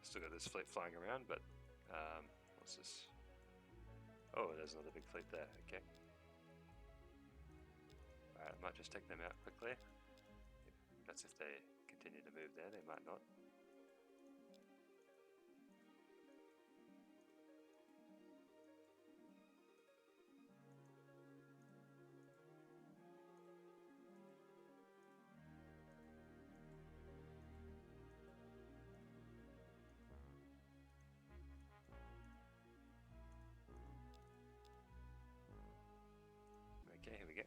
Still got this fleet flying around, but what's this? Oh, there's another big fleet there. Okay. Alright, I might just take them out quickly. That's if they continue to move there, they might not. Okay, here we go.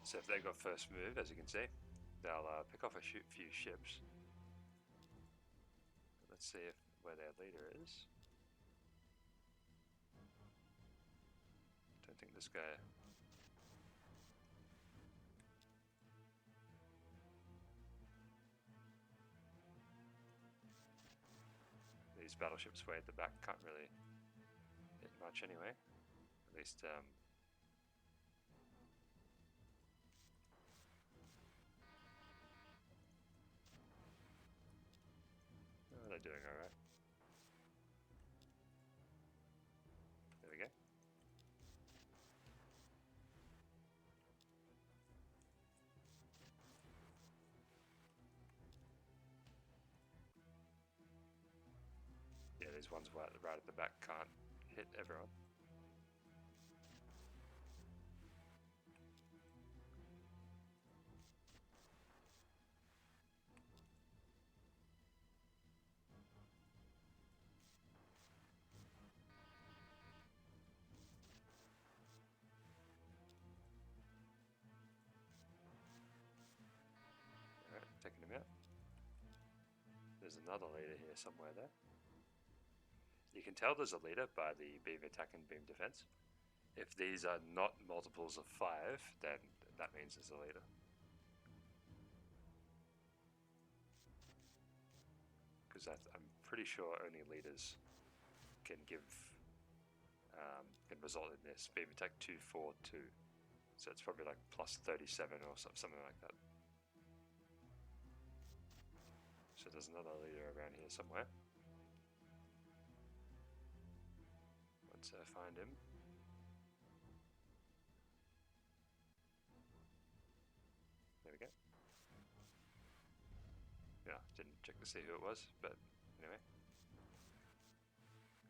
So if they got first move, as you can see, they'll pick off a few ships. Let's see where their leader is. think this guy... These battleships way at the back can't really hit much anyway. At least, they're doing alright. There we go. Yeah, these ones right at the back can't hit everyone. Alright, taking him out. There's another leader here somewhere there. You can tell there's a leader by the beam attack and beam defense. If these are not multiples of 5, then that means there's a leader. Because I'm pretty sure only leaders can give can result in this beam attack 242. So it's probably like plus 37 or something like that. So there's another leader around here somewhere. Once I find him. There we go. Yeah, didn't check to see who it was, but anyway.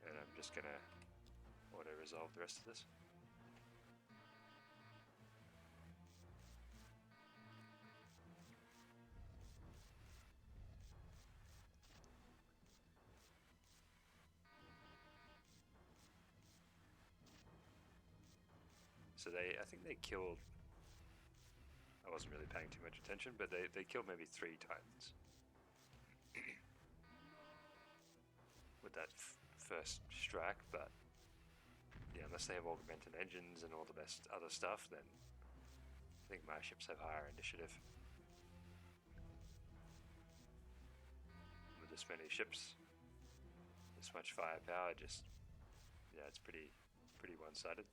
And I'm just gonna auto-resolve the rest of this. So I think they killed, I wasn't really paying too much attention, but they killed maybe 3 Titans. With that first strike, but yeah, unless they have augmented engines and all the best other stuff, then I think my ships have higher initiative. With this many ships, this much firepower, just yeah, it's pretty one-sided.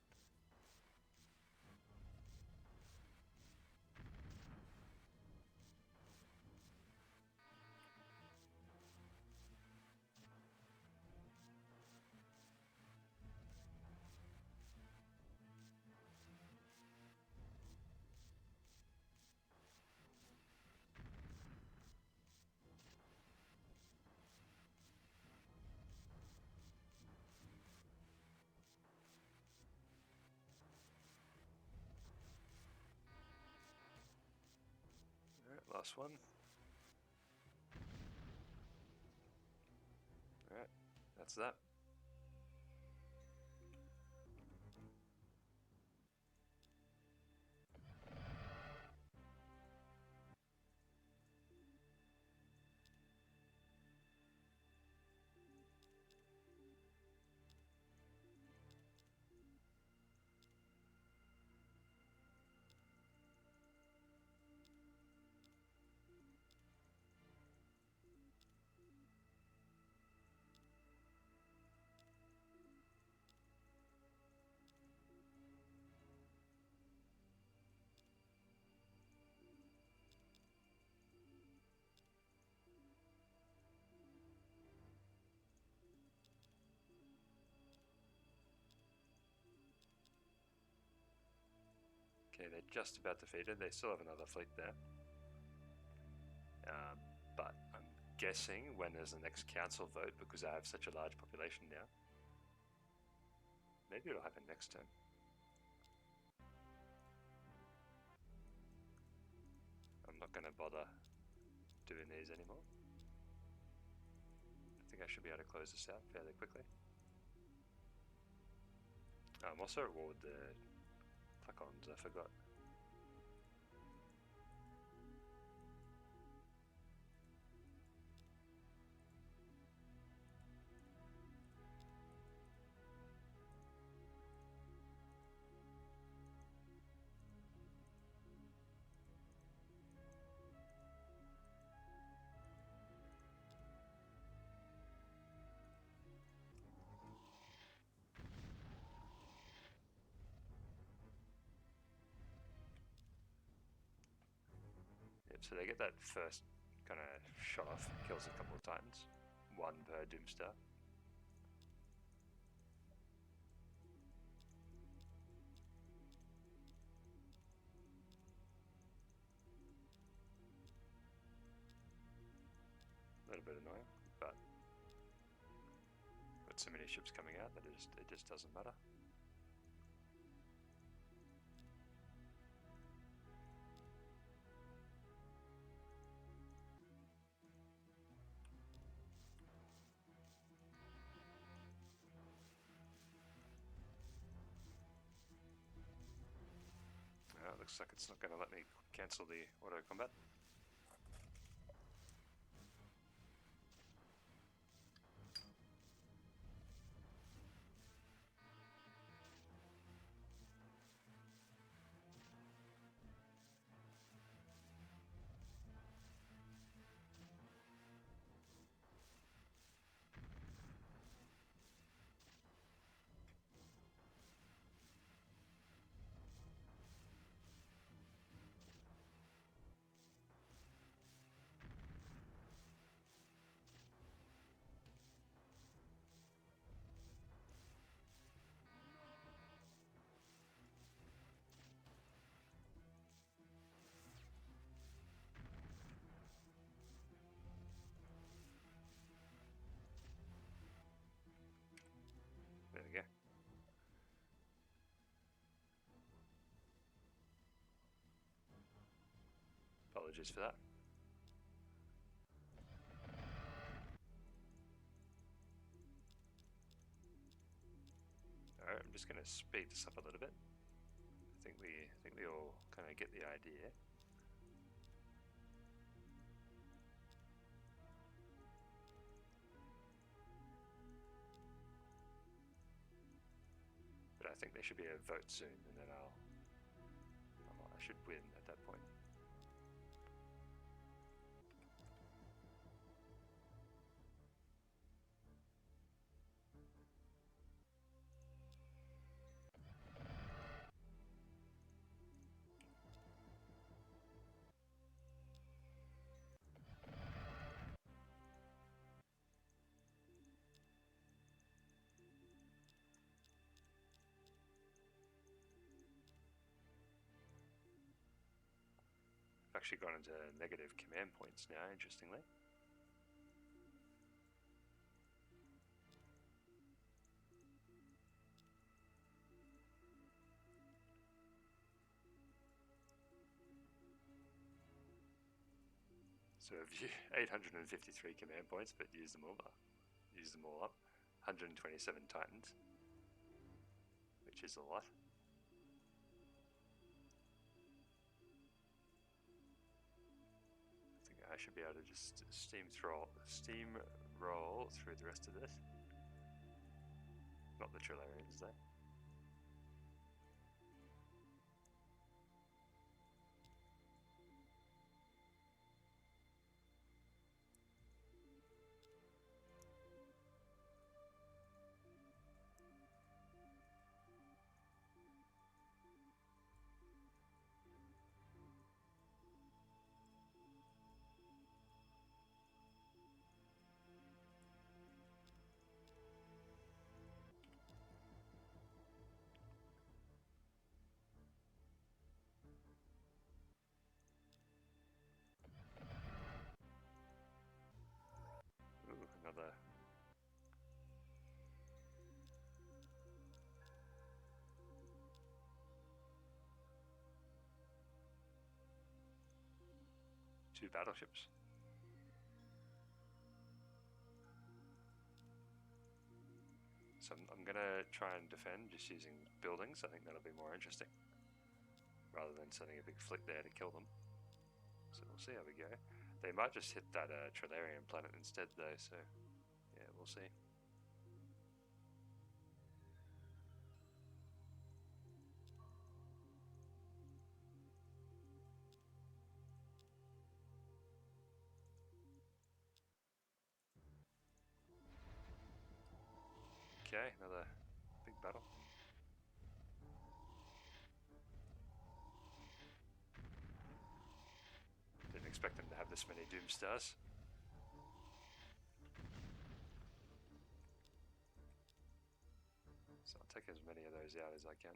Last one. Alright, that's that. Okay, they're just about defeated. They still have another fleet there. But I'm guessing when there's the next council vote, because I have such a large population now, maybe it'll happen next turn. I'm not going to bother doing these anymore. I think I should be able to close this out fairly quickly. I'm also at war with the Flacons, I forgot. Yep, so they get that first kind of shot off, kills a couple of Titans. One per Doomstar. A little bit annoying, but got so many ships coming out that it just doesn't matter. Looks like it's not going to let me cancel the auto combat. There we go. Apologies for that. Alright, I'm just going to speed this up a little bit. I think we all kind of get the idea. But I think there should be a vote soon, and then I should win at that point. I've actually gone into negative command points now, interestingly. So I've 853 command points, but used them all up. 127 Titans, which is a lot. I think I should be able to just steamroll through the rest of this. Not the Trilarians though. Ooh, another. Two battleships. So I'm going to try and defend just using buildings. I think that'll be more interesting, rather than sending a big flick there to kill them. So we'll see how we go. They might just hit that Trilarian planet instead though, so yeah, we'll see. Okay, another big battle. Didn't expect them to have this many Doom Stars. So I'll take as many of those out as I can.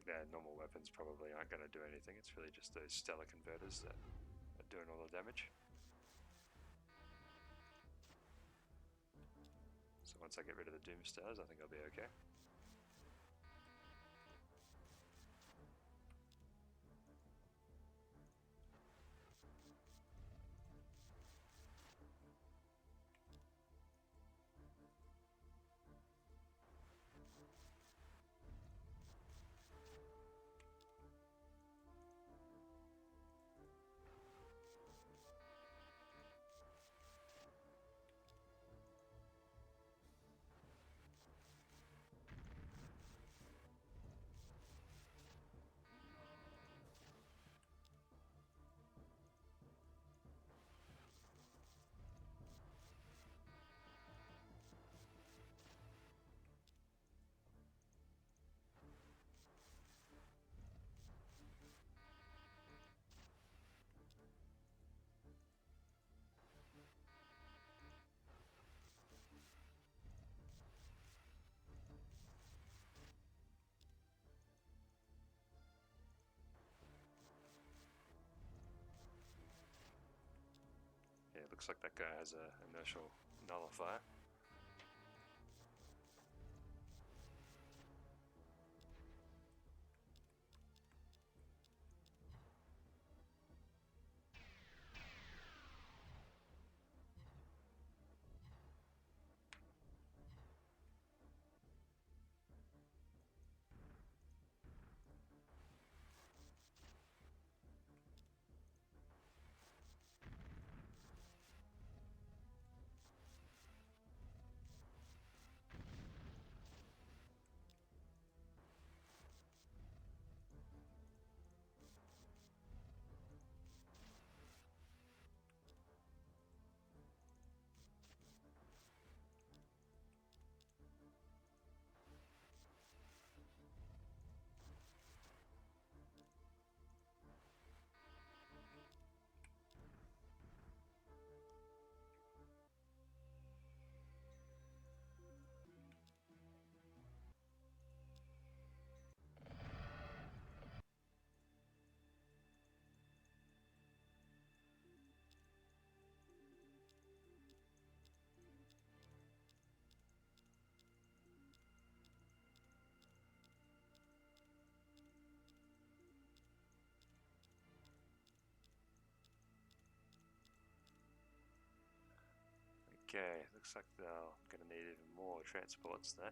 Their normal weapons probably aren't going to do anything. It's really just those stellar converters that are doing all the damage. So once I get rid of the Doom Stars, I think I'll be okay. Yeah, it looks like that guy has a inertial nullifier. Okay, looks like they're going to need even more transports there.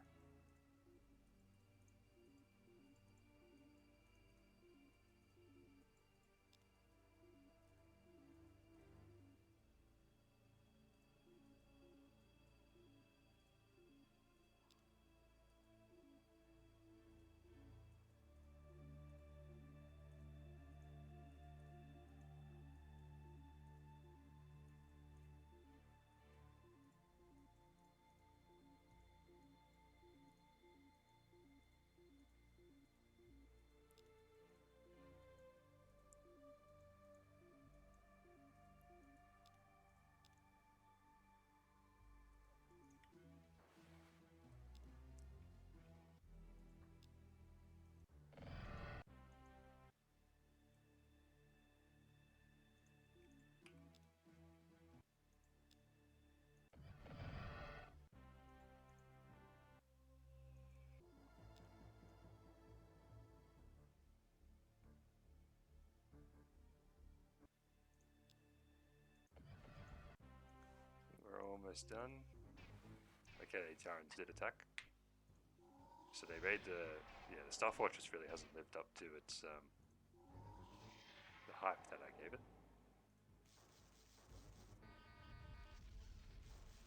We're almost done. Okay, Terrans did attack. So they raid the Star Fortress really hasn't lived up to its the hype that I gave it.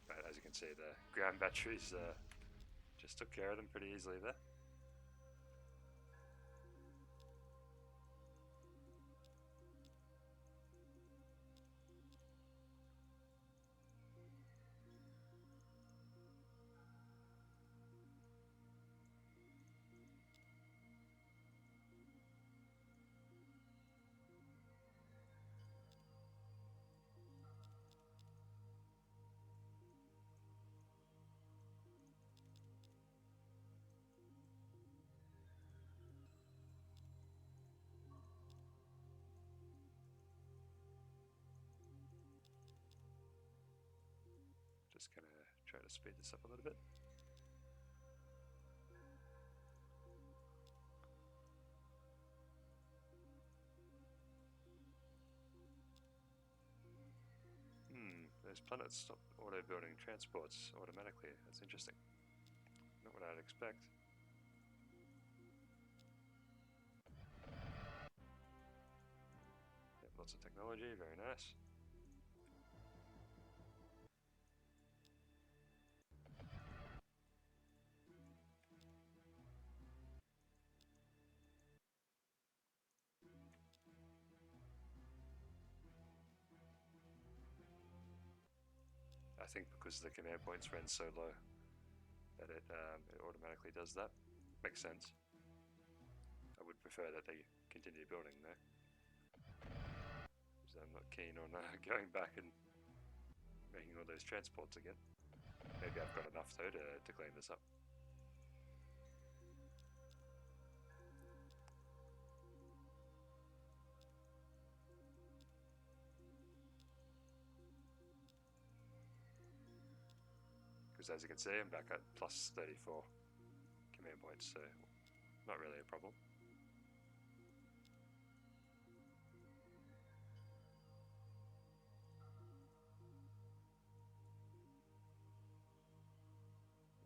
But as you can see, the ground batteries just took care of them pretty easily there. Just gonna try to speed this up a little bit. Those planets stop auto-building transports automatically. That's interesting. Not what I'd expect. Yep, lots of technology, very nice. I think because the command points ran so low that it automatically does that. Makes sense. I would prefer that they continue building though, because I'm not keen on going back and making all those transports again. Maybe I've got enough though to clean this up. Because as you can see, I'm back at plus 34 command points, so not really a problem.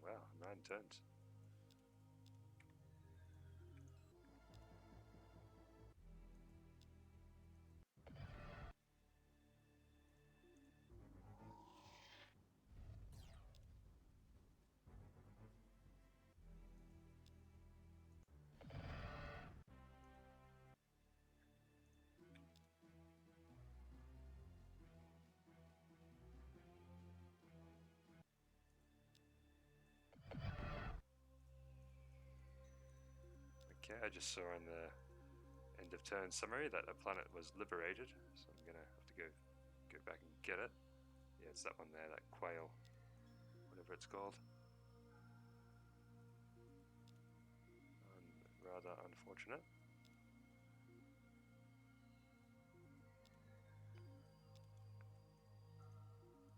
Wow, 9 turns. Okay, I just saw in the end of turn summary that a planet was liberated, so I'm gonna have to go back and get it. Yeah, it's that one there, that quail, whatever it's called. Rather unfortunate.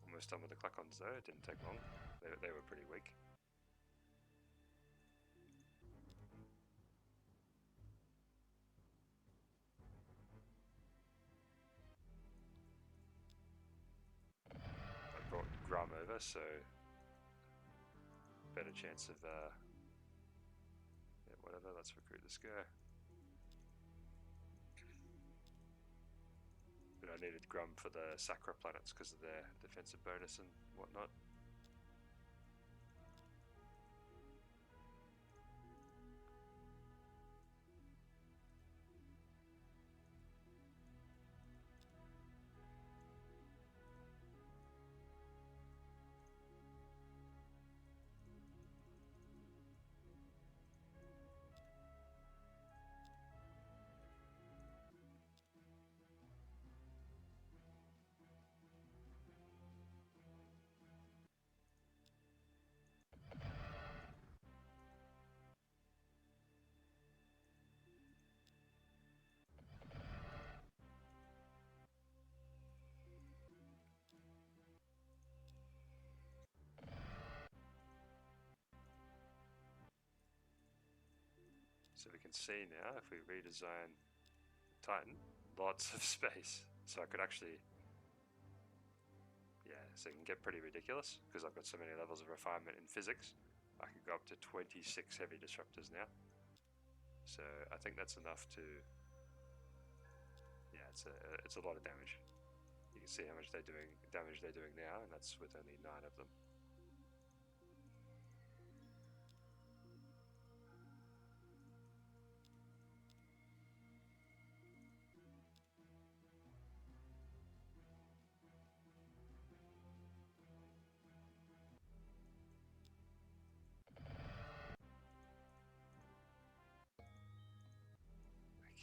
Almost done with the Klakons though, it didn't take long. They were pretty weak. I brought Grum over, so better chance of yeah, whatever, let's recruit this guy. But I needed Grum for the Sacra planets because of their defensive bonus and whatnot. So we can see now, if we redesign Titan, lots of space. So I could actually, yeah, so it can get pretty ridiculous because I've got so many levels of refinement in physics. I could go up to 26 heavy disruptors now. So I think that's enough to, yeah, it's a lot of damage. You can see how much damage they're doing now, and that's with only 9 of them.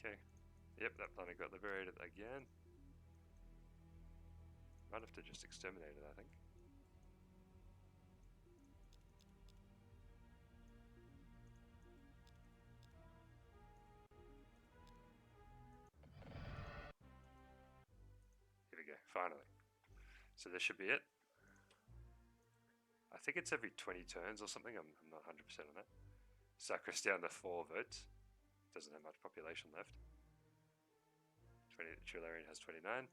Okay. Yep, that planet got liberated again. Might have to just exterminate it, I think. Here we go, finally. So this should be it. I think it's every 20 turns or something, I'm not 100% on that. Sacra's down to 4 votes. Doesn't have much population left. Trilarian has 29.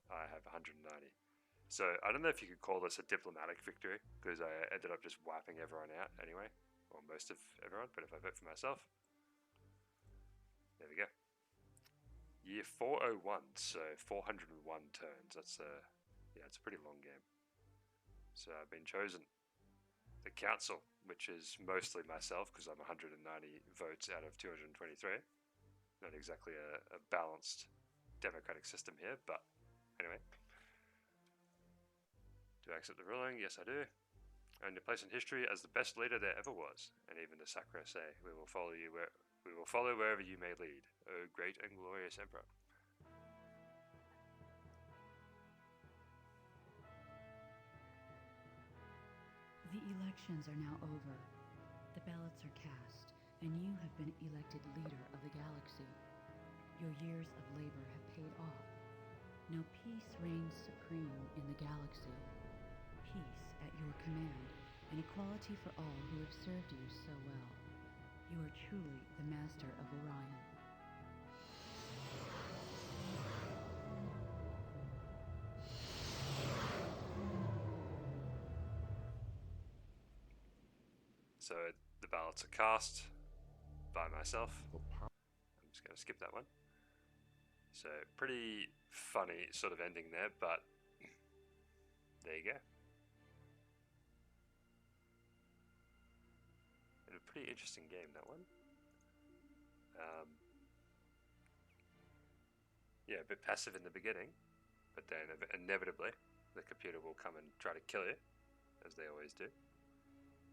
I have 190. So I don't know if you could call this a diplomatic victory, because I ended up just wiping everyone out anyway, or most of everyone, but if I vote for myself, there we go. Year 401, so 401 turns. That's yeah, it's a pretty long game. So I've been chosen. The council, which is mostly myself, because I'm 190 votes out of 223. Not exactly a balanced democratic system here, but anyway. Do I accept the ruling? Yes, I do. And your place in history as the best leader there ever was. And even the Sacra say, we will follow wherever you may lead, O great and glorious Emperor. The elections are now over. The ballots are cast, and you have been elected leader of the galaxy. Your years of labor have paid off. Now peace reigns supreme in the galaxy. Peace at your command, and equality for all who have served you so well. You are truly the master of Orion. So the ballots are cast by myself. I'm just going to skip that one. So pretty funny sort of ending there, but there you go. And a pretty interesting game, that one. Yeah, a bit passive in the beginning, but then inevitably the computer will come and try to kill you, as they always do.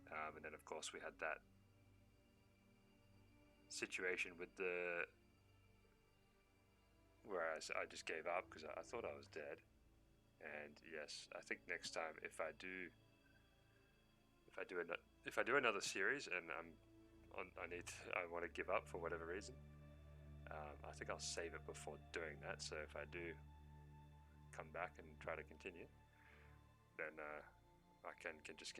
And then of course we had that situation with where I just gave up because I thought I was dead. And yes, I think next time if I do another series and I want to give up for whatever reason, I think I'll save it before doing that. So if I do come back and try to continue, then I can just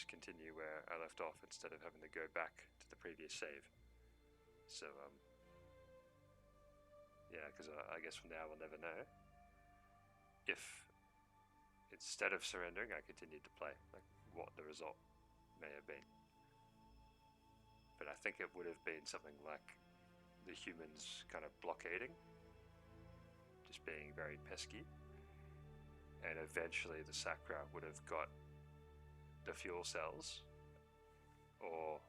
continue where I left off instead of having to go back to the previous save. So yeah, because I guess from now we'll never know if instead of surrendering I continued to play, like what the result may have been. But I think it would have been something like the humans kind of blockading, just being very pesky, and eventually the Sacra would have got the fuel cells, or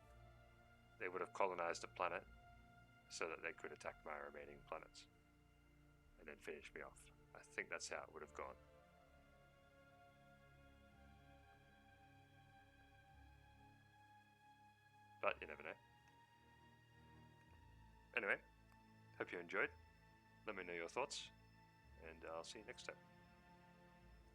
they would have colonized a planet so that they could attack my remaining planets and then finish me off. I think that's how it would have gone. But you never know. Anyway, hope you enjoyed. Let me know your thoughts, and I'll see you next time.